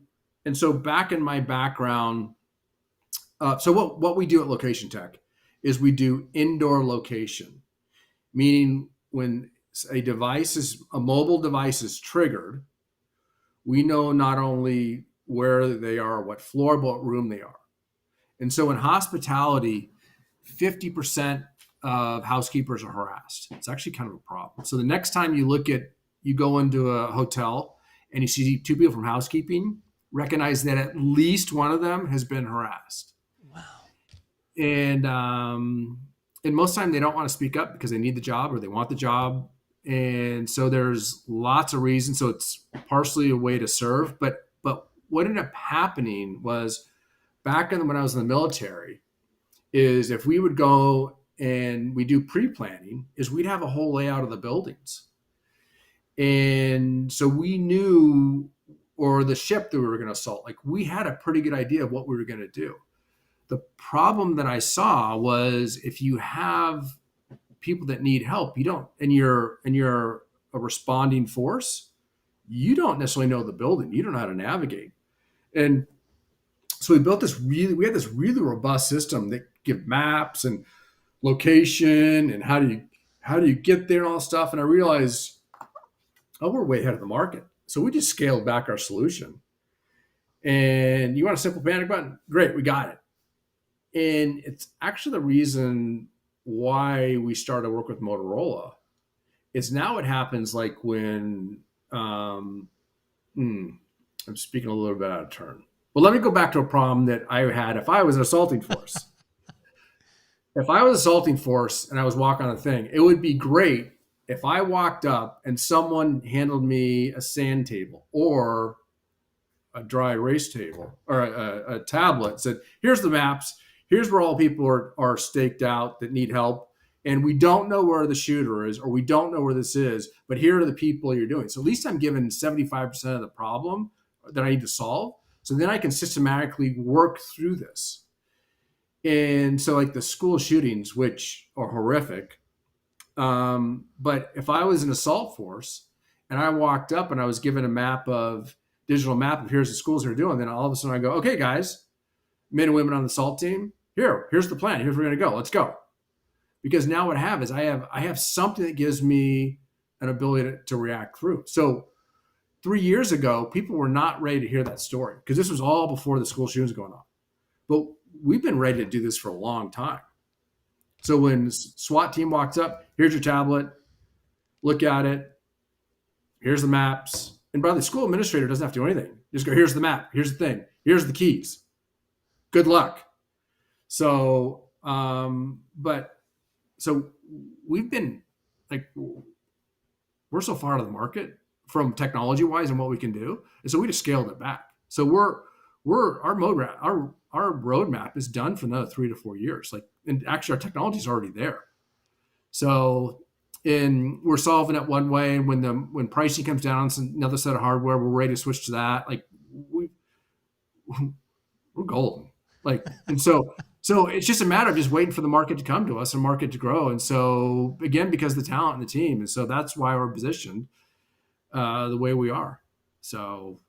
so back in my background, so what we do at Location Tech is we do indoor location, meaning when a mobile device is triggered, we know not only where they are, what floor, but what room they are. And so in hospitality, 50% of housekeepers are harassed. It's actually kind of a problem. So the next time you go into a hotel and you see two people from housekeeping, recognize that at least one of them has been harassed. Wow. And most of the time they don't want to speak up because they need the job or they want the job. And so there's lots of reasons. So it's partially a way to serve. But what ended up happening was back when I was in the military is if we would go and we do pre-planning is we'd have a whole layout of the buildings. And so we knew, or the ship that we were going to assault, like we had a pretty good idea of what we were going to do. The problem that I saw was if you have people that need help, and you're a responding force, you don't necessarily know the building. You don't know how to navigate. And so we had this really robust system that give maps and location and how do you get there and all that stuff. And I realized, we're way ahead of the market. So we just scaled back our solution. And you want a simple panic button? Great, we got it. And it's actually the reason why we started to work with Motorola. Is now it happens like when I'm speaking a little bit out of turn. Well, let me go back to a problem that I had if I was an assaulting force. If I was an assaulting force and I was walking on a thing, it would be great if I walked up and someone handled me a sand table or a dry erase table or a tablet, said, here's the maps, here's where all people are staked out that need help. And we don't know where the shooter is, or we don't know where this is, but here are the people you're doing. So at least I'm given 75% of the problem that I need to solve. So then I can systematically work through this. And so like the school shootings, which are horrific. But if I was an assault force and I walked up and I was given a digital map of here's the schools they're doing, then all of a sudden I go, okay, guys, men and women on the assault team, here's the plan. Here's where we're going to go. Let's go. Because now what I have is I have something that gives me an ability to react through. So 3 years ago, people were not ready to hear that story because this was all before the school shootings going on. But we've been ready to do this for a long time. So when SWAT team walks up, here's your tablet, look at it, here's the maps. And by the way, the school administrator doesn't have to do anything. Just go, here's the map, here's the thing, here's the keys. Good luck. So, so we've been like, we're so far out of the market from technology wise and what we can do. And so we just scaled it back. So our roadmap is done for another 3 to 4 years. Like, and actually our technology is already there. So and we're solving it one way. And when pricing comes down on another set of hardware, we're ready to switch to that. Like we're golden. Like, and so it's just a matter of just waiting for the market to come to us and market to grow. And so again, because of the talent and the team. And so that's why we're positioned the way we are. So,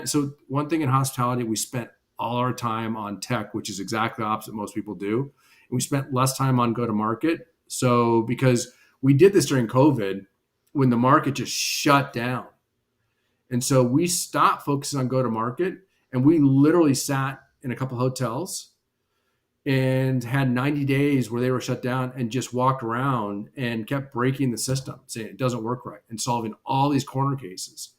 so one thing in hospitality, we spent all our time on tech, which is exactly opposite most people do. And we spent less time on go-to-market. So because we did this during COVID when the market just shut down. And so we stopped focusing on go-to-market, and we literally sat in a couple of hotels and had 90 days where they were shut down and just walked around and kept breaking the system, saying it doesn't work right and solving all these corner cases.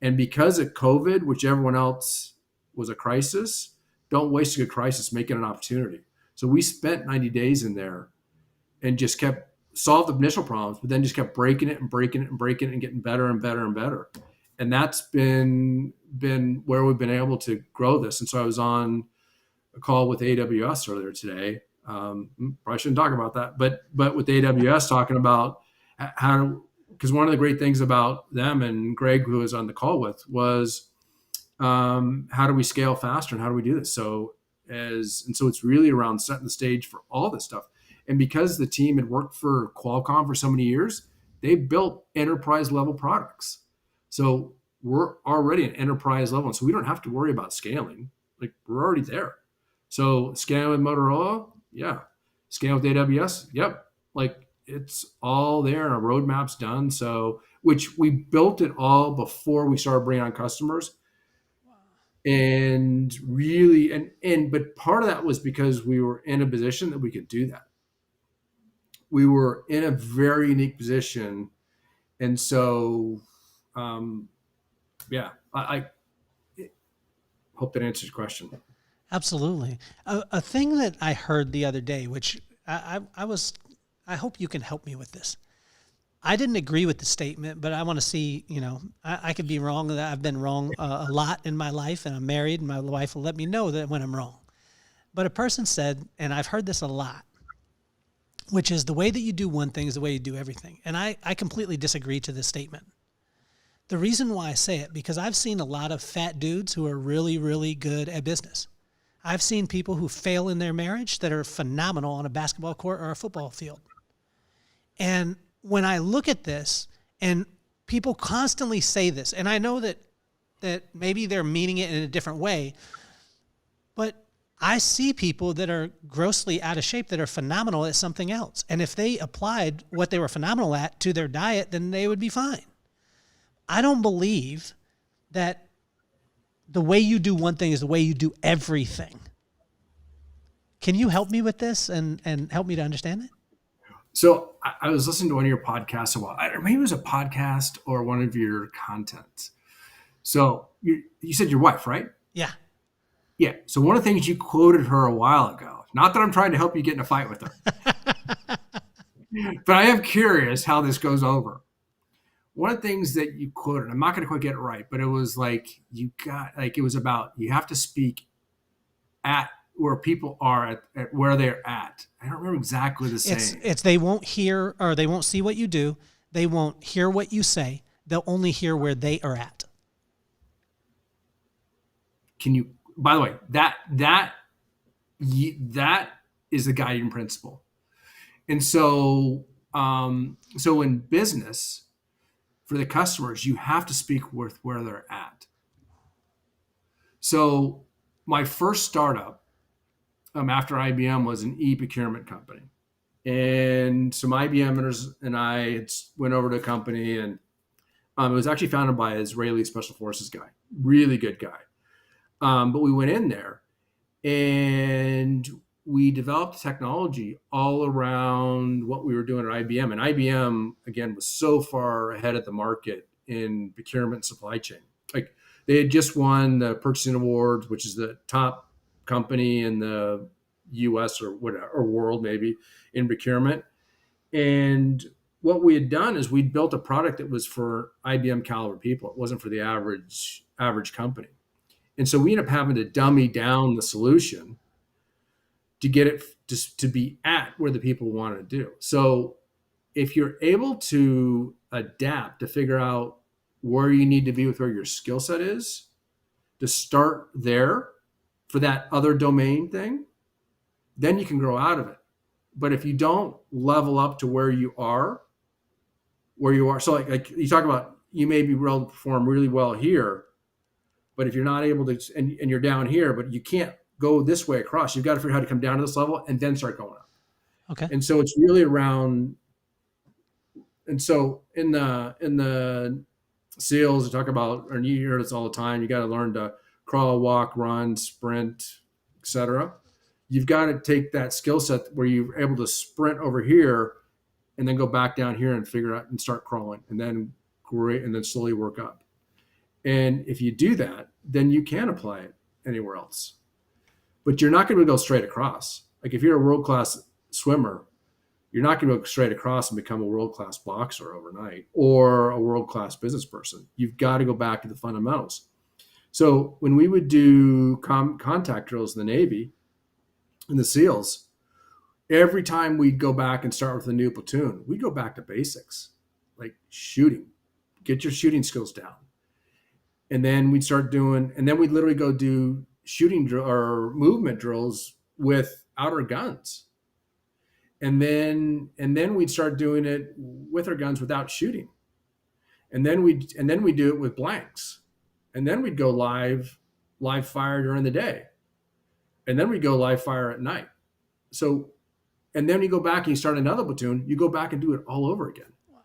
And because of COVID, which everyone else was a crisis, don't waste a good crisis, make it an opportunity. So we spent 90 days in there and just kept solved the initial problems, but then just kept breaking it and breaking it and breaking it and getting better and better and better. And that's been where we've been able to grow this. And so I was on a call with AWS earlier today. Probably shouldn't talk about that, but with AWS talking about how, because one of the great things about them and Greg, who was on the call with, was how do we scale faster and how do we do this? So it's really around setting the stage for all this stuff. And because the team had worked for Qualcomm for so many years, they built enterprise level products. So we're already at enterprise level. So we don't have to worry about scaling. Like we're already there. So scaling with Motorola, yeah. Scaling with AWS, yep. Like it's all there and our roadmap's done. So, which we built it all before we started bringing on customers. And really, but part of that was because we were in a position that we could do that. We were in a very unique position. And so, I hope that answers your question. Absolutely. A thing that I heard the other day, which I hope you can help me with this. I didn't agree with the statement, but I want to see, I could be wrong. I've been wrong a lot in my life, and I'm married, and my wife will let me know that when I'm wrong. But a person said, and I've heard this a lot, which is the way that you do one thing is the way you do everything. And I completely disagree to this statement. The reason why I say it, because I've seen a lot of fat dudes who are really, really good at business. I've seen people who fail in their marriage that are phenomenal on a basketball court or a football field. And when I look at this, and people constantly say this, and I know that maybe they're meaning it in a different way, but I see people that are grossly out of shape that are phenomenal at something else. And if they applied what they were phenomenal at to their diet, then they would be fine. I don't believe that the way you do one thing is the way you do everything. Can you help me with this and help me to understand it? So I was listening to one of your podcasts a while, or maybe it was a podcast or one of your content. So you said your wife, right? Yeah. Yeah. So one of the things you quoted her a while ago, not that I'm trying to help you get in a fight with her, but I am curious how this goes over. One of the things that you quoted, I'm not going to quite get it right, but it was like, it was about, you have to speak at where people are at where they're at. I don't remember exactly the saying. It's they won't hear or they won't see what you do. They won't hear what you say. They'll only hear where they are at. Can you, by the way, that is the guiding principle. And so in business, for the customers, you have to speak with where they're at. So my first startup after IBM was an e-procurement company. And some IBMers and I went over to a company, and it was actually founded by an Israeli special forces guy, really good guy. But we went in there and we developed technology all around what we were doing at IBM. And IBM, again, was so far ahead of the market in procurement and supply chain. Like they had just won the Purchasing Awards, which is the top company in the US or whatever, or world maybe, in procurement. And what we had done is we'd built a product that was for IBM caliber people. It wasn't for the average company. And so we ended up having to dummy down the solution to get it to be at where the people wanted to do. So if you're able to adapt to figure out where you need to be with where your skill set is, to start there for that other domain thing, then you can grow out of it. But if you don't level up to where you are, so like you talk about, you may be able to perform really well here, but if you're not able to, and you're down here, but you can't go this way across, you've got to figure out how to come down to this level and then start going up. Okay. And so it's really around, and so in the SEALs, they talk about, and you hear this all the time, you got to learn to crawl, walk, run, sprint, etc. You've got to take that skill set where you're able to sprint over here and then go back down here and figure out and start crawling, and then slowly work up. And if you do that, then you can apply it anywhere else. But you're not going to go straight across. Like if you're a world-class swimmer, you're not going to go straight across and become a world-class boxer overnight or a world-class business person. You've got to go back to the fundamentals. So when we would do contact drills in the Navy, in the SEALs, every time we'd go back and start with a new platoon, we'd go back to basics, like shooting, get your shooting skills down. And then we'd start doing, and then we'd literally go do shooting drill or movement drills with outer guns. And then we'd start doing it with our guns without shooting. And then we'd do it with blanks. And then we'd go live fire during the day. And then we'd go live fire at night. So, and then you go back and you start another platoon, you go back and do it all over again. Wow.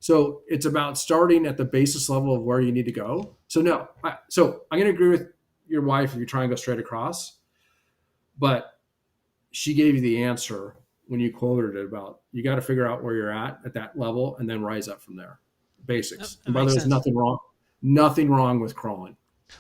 So it's about starting at the basis level of where you need to go. So I'm going to agree with your wife if you try and go straight across, but she gave you the answer when you quoted it about, you got to figure out where you're at that level and then rise up from there. Basics. And by the way, there's nothing wrong with crawling.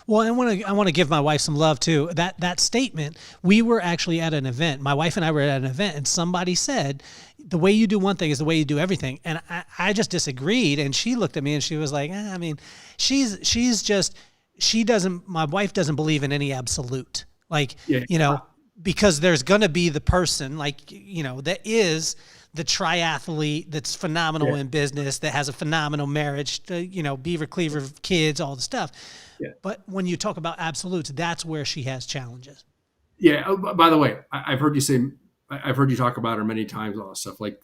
Well, I want to give my wife some love too. That statement, we were actually at an event. My wife and I were at an event, and somebody said, the way you do one thing is the way you do everything. And I just disagreed. And she looked at me and she was like, I mean, my wife doesn't believe in any absolute, like, because there's going to be the person that is the triathlete that's phenomenal in business, that has a phenomenal marriage, Beaver Cleaver kids, all the stuff. Yeah. But when you talk about absolutes, that's where she has challenges. Yeah. Oh, by the way, I've heard you talk about her many times, all this stuff. Like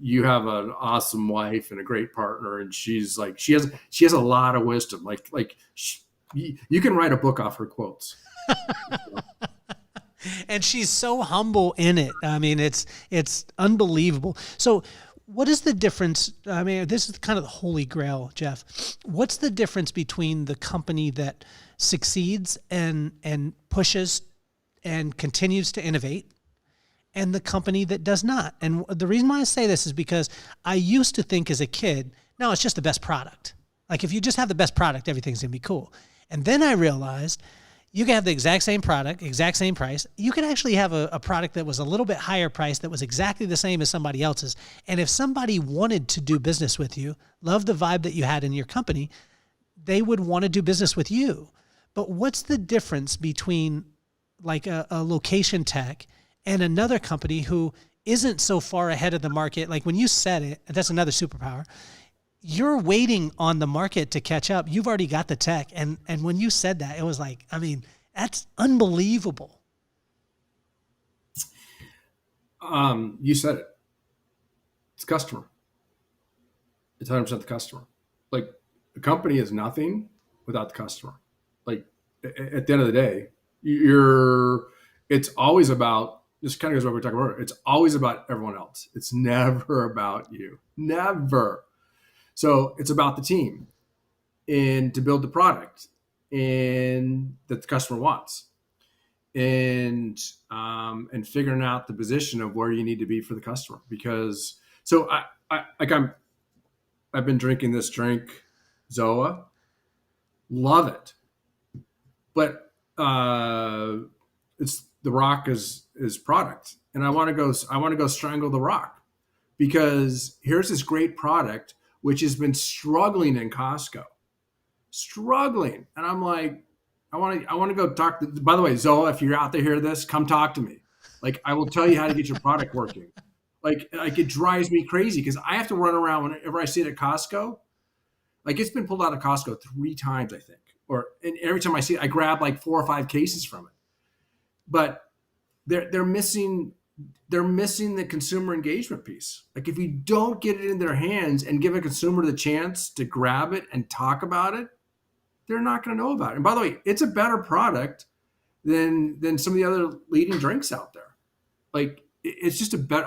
you have an awesome wife and a great partner, and she's like, she has a lot of wisdom. You can write a book off her quotes. And she's so humble in it. I mean, it's unbelievable. So what is the difference? I mean, this is kind of the holy grail, Jeff. What's the difference between the company that succeeds and pushes and continues to innovate and the company that does not? And the reason why I say this is because I used to think as a kid, no, it's just the best product. Like if you just have the best product, everything's going to be cool. And then I realized you can have the exact same product, exact same price. You can actually have a product that was a little bit higher priced that was exactly the same as somebody else's. And if somebody wanted to do business with you, loved the vibe that you had in your company, they would want to do business with you. But what's the difference between like a location tech and another company who isn't so far ahead of the market? Like when you said it, that's another superpower. You're waiting on the market to catch up. You've already got the tech. And when you said that, it was like, I mean, that's unbelievable. You said it. It's customer. It's 100% the customer. Like the company is nothing without the customer. Like at the end of the day, it's always about, this kind of goes what we're talking about. It's always about everyone else. It's never about you. Never. So it's about the team and to build the product and that the customer wants and figuring out the position of where you need to be for the customer. Because so I've been drinking this drink, Zoa, love it, but it's the Rock is product, and I want to go strangle the Rock because here's this great product which has been struggling in Costco, and I'm like, I want to go talk to, by the way, Zoa, if you're out there hear this, come talk to me. Like I will tell you how to get your product working. Like it drives me crazy because I have to run around whenever I see it at Costco. Like it's been pulled out of Costco 3 times, I think. And every time I see it, I grab like 4 or 5 cases from it. But they're missing the consumer engagement piece. Like if you don't get it in their hands and give a consumer the chance to grab it and talk about it, they're not going to know about it. And by the way, it's a better product than some of the other leading drinks out there. Like it's just a better.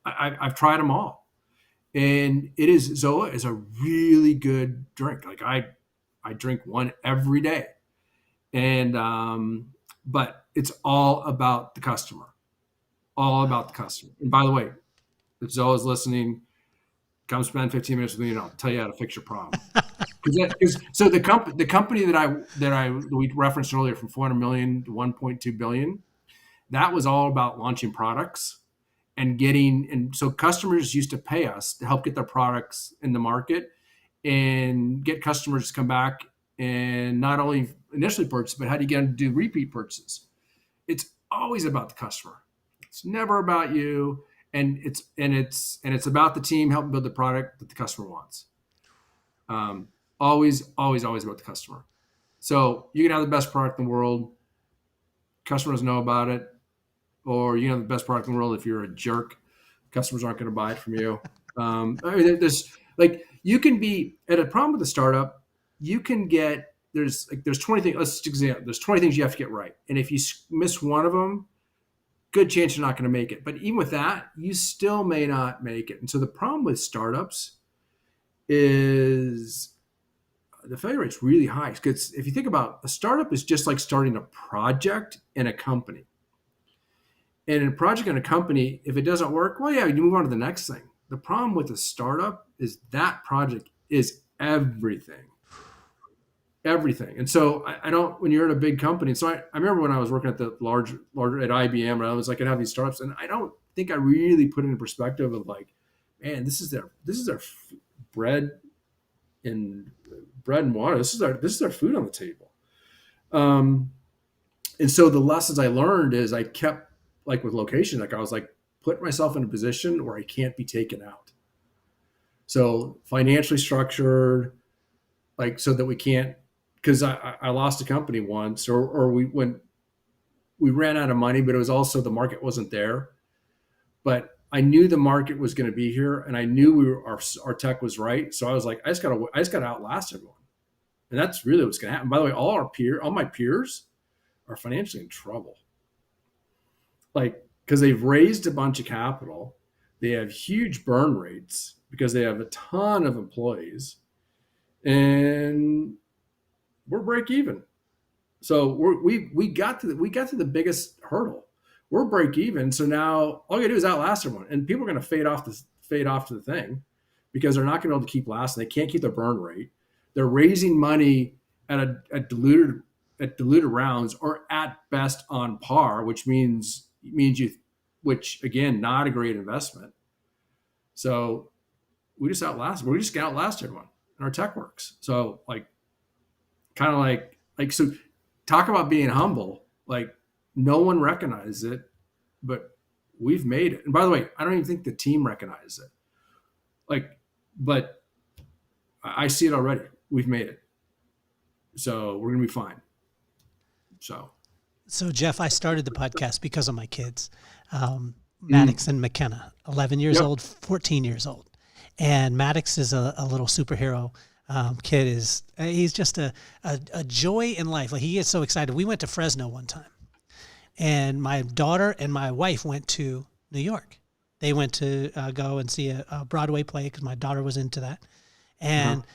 I've tried them all, and Zoa is a really good drink. Like I drink one every day, and but it's all about the customer, all about the customer. And by the way, if Zoa's listening, come spend 15 minutes with me, and I'll tell you how to fix your problem. So the company that we referenced earlier, from 400 million to 1.2 billion, that was all about launching products and so customers used to pay us to help get their products in the market and get customers to come back and not only initially purchase, but how do you get them to do repeat purchases? It's always about the customer. It's never about you, and it's about the team helping build the product that the customer wants. Always about the customer. So you can have the best product in the world, customers know about it, or you can have the best product in the world. If you're a jerk, customers aren't going to buy it from you. I mean, you can be at a problem with a startup. You can get there's 20 things. Let's just example. There's 20 things you have to get right, and if you miss one of them, good chance you're not going to make it. But even with that, you still may not make it. And so the problem with startups is the failure rate's really high. Because if you think about a startup, is just like starting a project in a company. And in a project in a company, if it doesn't work, well, yeah, you move on to the next thing. The problem with a startup is that project is everything. Everything. And so I don't, when you're in a big company, so I remember when I was working at the large at IBM, and I was like, I'd have these startups, and I don't think I really put it in perspective of like, man, this is their bread and water. This is their food on the table. And so the lessons I learned is I kept, like with location, like I was like putting myself in a position where I can't be taken out. So financially structured, like so that we can't, because I lost a company once, or we ran out of money, but it was also the market wasn't there. But I knew the market was going to be here, and I knew our tech was right. So I was like, I just got to outlast everyone, and that's really what's going to happen. By the way, all my peers are financially in trouble, like because they've raised a bunch of capital, they have huge burn rates because they have a ton of employees, and we're break even. So we got to the biggest hurdle. We're break even. So now all you gotta do is outlast everyone, and people are going to fade off to the thing because they're not going to be able to keep lasting. They can't keep their burn rate. They're raising money at diluted rounds, or at best on par, which means again, not a great investment. So we're just going to outlast everyone, and our tech works. So kind of like, so talk about being humble. Like no one recognizes it, but we've made it. And by the way, I don't even think the team recognizes it. But I see it already. We've made it. So we're going to be fine. So Jeff, I started the podcast because of my kids, Maddox and McKenna, 11 years old, 14 years old. And Maddox is a little superhero. Kid he's just a joy in life. Like he gets so excited. We went to Fresno one time, and my daughter and my wife went to New York. They went to go and see a Broadway play because my daughter was into that. And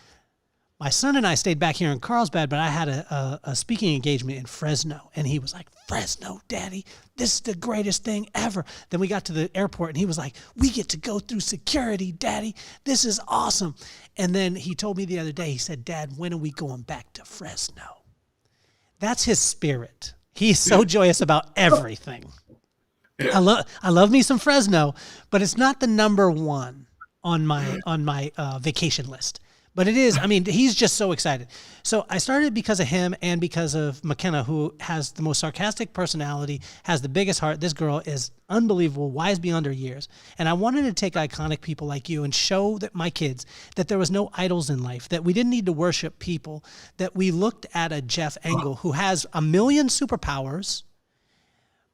my son and I stayed back here in Carlsbad, but I had a speaking engagement in Fresno, and he was like, Fresno, Daddy, this is the greatest thing ever. Then we got to the airport, and he was like, we get to go through security, Daddy. This is awesome. And then he told me the other day, he said, Dad, when are we going back to Fresno? That's his spirit. He's so joyous about everything. I love me some Fresno, but it's not the number one on my vacation list. But it is, I mean, he's just so excited. So I started because of him and because of McKenna, who has the most sarcastic personality, has the biggest heart. This girl is unbelievable, wise beyond her years. And I wanted to take iconic people like you and show that my kids that there was no idols in life, that we didn't need to worship people, that we looked at a Jeff Engel who has a million superpowers,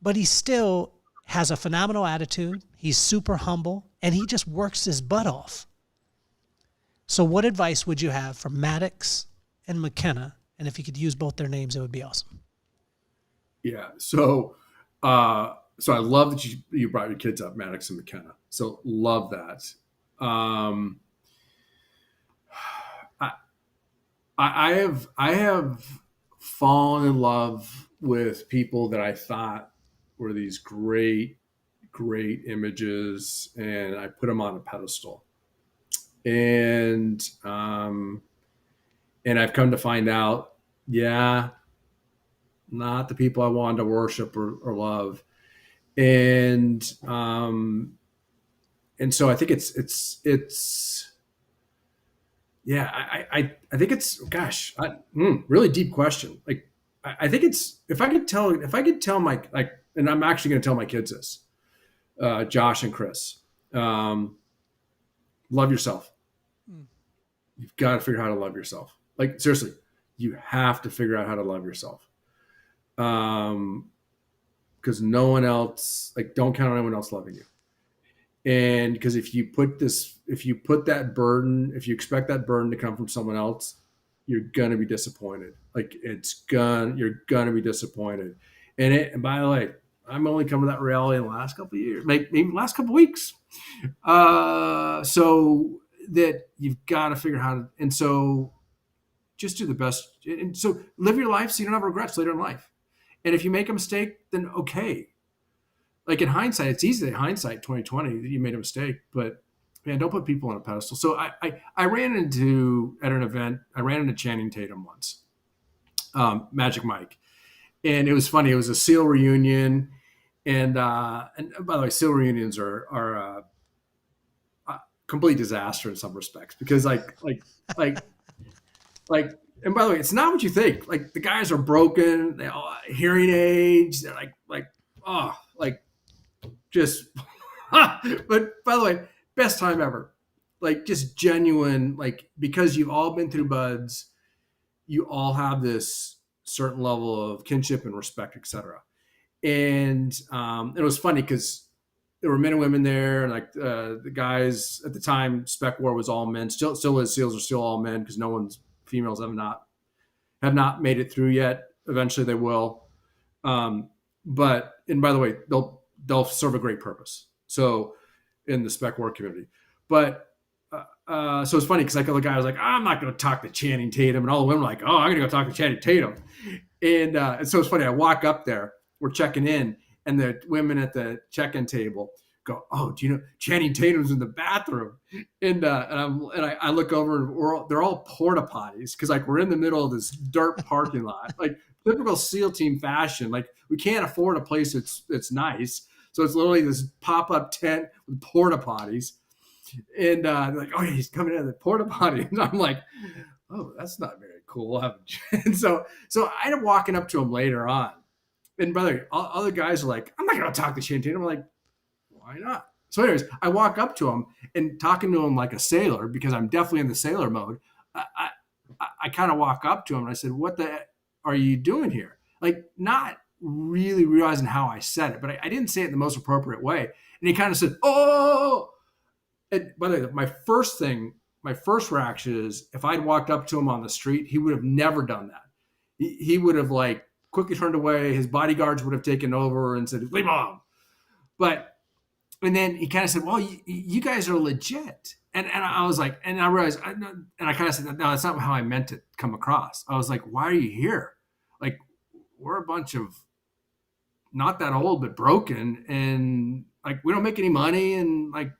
but he still has a phenomenal attitude. He's super humble, and he just works his butt off. So what advice would you have for Maddox and McKenna? And if you could use both their names, it would be awesome. Yeah. So I love that you brought your kids up, Maddox and McKenna. So love that. I have fallen in love with people that I thought were these great images, and I put them on a pedestal. And I've come to find out, not the people I wanted to worship or love. And so I think it's I think it's, gosh, really deep question. Like, I think it's, if I could tell my, like, and I'm actually going to tell my kids this, Josh and Chris, love yourself. You've got to figure out how to love yourself. Like, seriously, you have to figure out how to love yourself. Because no one else, like, don't count on anyone else loving you. And because if you expect that burden to come from someone else, you're going to be disappointed. Like, you're going to be disappointed. And by the way, I'm only coming to that reality in the last couple of years, maybe the last couple of weeks. So that you've got to figure out how to, and so just do the best. And so live your life so you don't have regrets later in life. And if you make a mistake, then okay. Like, in hindsight, it's easy in hindsight 2020 that you made a mistake, but man, don't put people on a pedestal. So I ran into Channing Tatum once, Magic Mike. And it was funny. It was a SEAL reunion. And by the way, SEAL reunions are a complete disaster in some respects, because like, and by the way, it's not what you think. Like, the guys are broken, they all hearing aids. They're just, but by the way, best time ever. Like, just genuine, like, because you've all been through buds, you all have this certain level of kinship and respect, etc. And it was funny because there were men and women there, and like the guys at the time, Spec War was all men. Still is. SEALs are still all men because females have not made it through yet. Eventually they will. But, and by the way, they'll serve a great purpose. So in the Spec War community, but so it's funny because like the guy was like, I'm not going to talk to Channing Tatum, and all the women were like, oh, I'm going to go talk to Channing Tatum. And so it's funny. I walk up there, we're checking in, and the women at the check-in table go, oh, do you know Channing Tatum's in the bathroom? And I look over, and they're all porta potties, because like we're in the middle of this dirt parking lot, like typical SEAL team fashion. Like, we can't afford a place that's nice, so it's literally this pop-up tent with porta potties. And they're like, oh yeah, he's coming out of the porta potty, and I'm like, oh, that's not very cool. And so I ended up walking up to him later on. And by the way, other guys are like, I'm not going to talk to Channing Tatum. I'm like, why not? So anyways, I walk up to him and talking to him like a sailor, because I'm definitely in the sailor mode. I kind of walk up to him and I said, what the heck are you doing here? Like, not really realizing how I said it, but I didn't say it in the most appropriate way. And he kind of said, oh. And by the way, my first reaction is, if I'd walked up to him on the street, he would have never done that. He would have like quickly turned away. His bodyguards would have taken over and said, leave him alone. And then he kind of said, well, you guys are legit. And I was like, and I realized, and I kind of said, no, that's not how I meant it come across. I was like, why are you here? Like, we're a bunch of not that old, but broken. And like, we don't make any money. And like,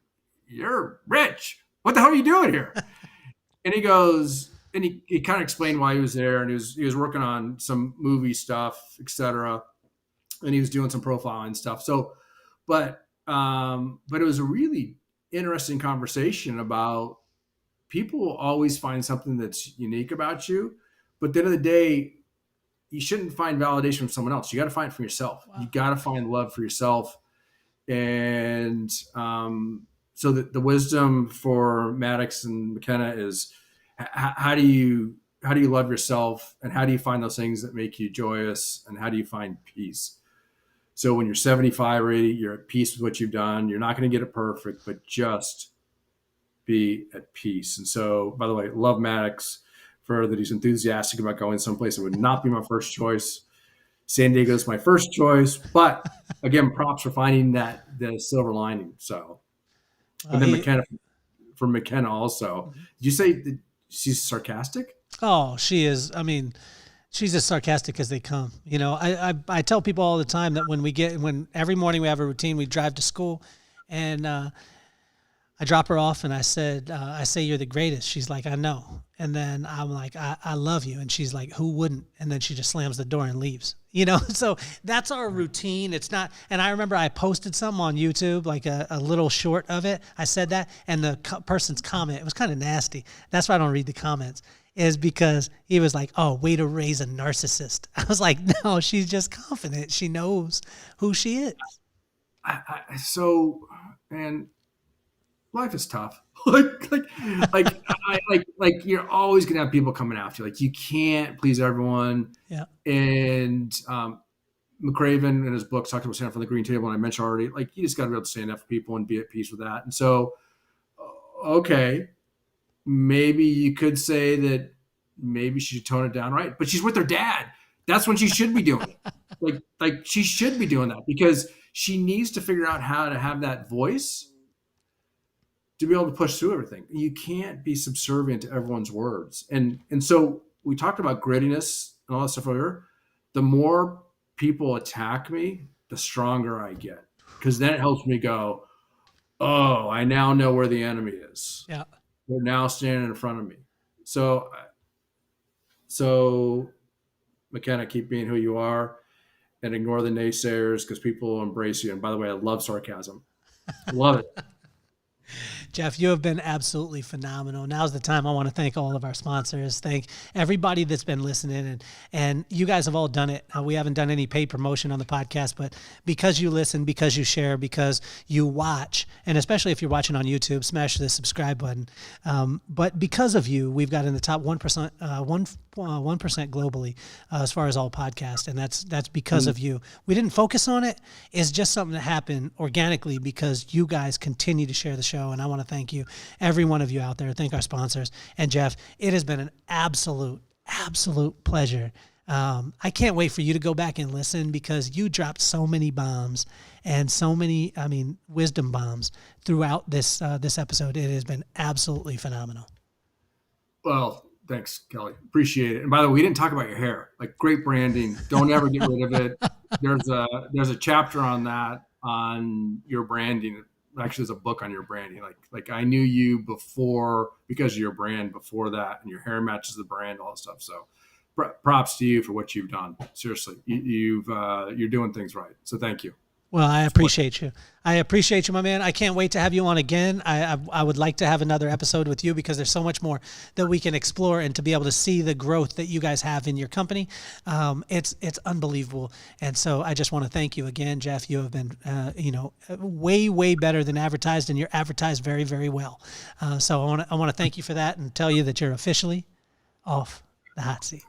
you're rich. What the hell are you doing here? And he goes, and he kind of explained why he was there. And he was working on some movie stuff, etc. And he was doing some profiling stuff. So, but it was a really interesting conversation about people will always find something that's unique about you. But at the end of the day, you shouldn't find validation from someone else. You got to find it from yourself. Wow. You got to find love for yourself. And so the wisdom for Maddox and McKenna is how do you love yourself, and how do you find those things that make you joyous, and how do you find peace? So when you're 75 or 80, you're at peace with what you've done. You're not going to get it perfect, but just be at peace. And so, by the way, love Maddox for that. He's enthusiastic about going someplace that would not be my first choice. San Diego is my first choice, but again, props for finding the silver lining. So, and then McKenna also. Did you say that she's sarcastic? Oh, she is. I mean, she's as sarcastic as they come. You know, I tell people all the time that when every morning we have a routine, we drive to school, and I drop her off, and I say, you're the greatest. She's like, I know. And then I'm like, I love you. And she's like, who wouldn't? And then she just slams the door and leaves, you know? So that's our routine. It's not, and I remember I posted something on YouTube, like a little short of it. I said that, and the person's comment, it was kind of nasty. That's why I don't read the comments, is because he was like, oh, way to raise a narcissist. I was like, no, she's just confident. She knows who she is. And life is tough. like you're always gonna have people coming after you. Like, you can't please everyone. Yeah. And McRaven in his book talked about standing for the green table, and I mentioned already, like, you just got to be able to stand up for people and be at peace with that. And so, okay, maybe you could say that maybe she should tone it down, right? But she's with her dad. That's when she should be doing it. Like she should be doing that, because she needs to figure out how to have that voice to be able to push through everything. You can't be subservient to everyone's words. And so we talked about grittiness and all that stuff earlier. The more people attack me, the stronger I get, because then it helps me go, oh, I now know where the enemy is. Yeah. They're now standing in front of me. So McKenna, keep being who you are and ignore the naysayers, because people will embrace you. And by the way, I love sarcasm. Love it. Jeff, you have been absolutely phenomenal. Now's the time I want to thank all of our sponsors. Thank everybody that's been listening. And you guys have all done it. We haven't done any paid promotion on the podcast, but because you listen, because you share, because you watch, and especially if you're watching on YouTube, smash the subscribe button. But because of you, we've got in the top 1%, 1% globally as far as all podcasts. And that's because of you. We didn't focus on it. It's just something that happened organically because you guys continue to share the show. And I want to thank you, every one of you out there. Thank our sponsors. And Jeff, it has been an absolute pleasure. I can't wait for you to go back and listen, because you dropped so many bombs and so many, wisdom bombs throughout this episode. It has been absolutely phenomenal. Well, thanks, Kelly. Appreciate it. And by the way, we didn't talk about your hair. Like, great branding. Don't ever get rid of it. There's a chapter on that, on your branding. Actually, there's a book on your branding. Like I knew you before because of your brand before that, and your hair matches the brand, all that stuff. So props to you for what you've done. Seriously, you're doing things right. So thank you. Well, I appreciate you. I appreciate you, my man. I can't wait to have you on again. I would like to have another episode with you, because there's so much more that we can explore, and to be able to see the growth that you guys have in your company. It's unbelievable. And so I just want to thank you again, Jeff. You have been, way better than advertised, and you're advertised very, very well. So I want to thank you for that, and tell you that you're officially off the hot seat.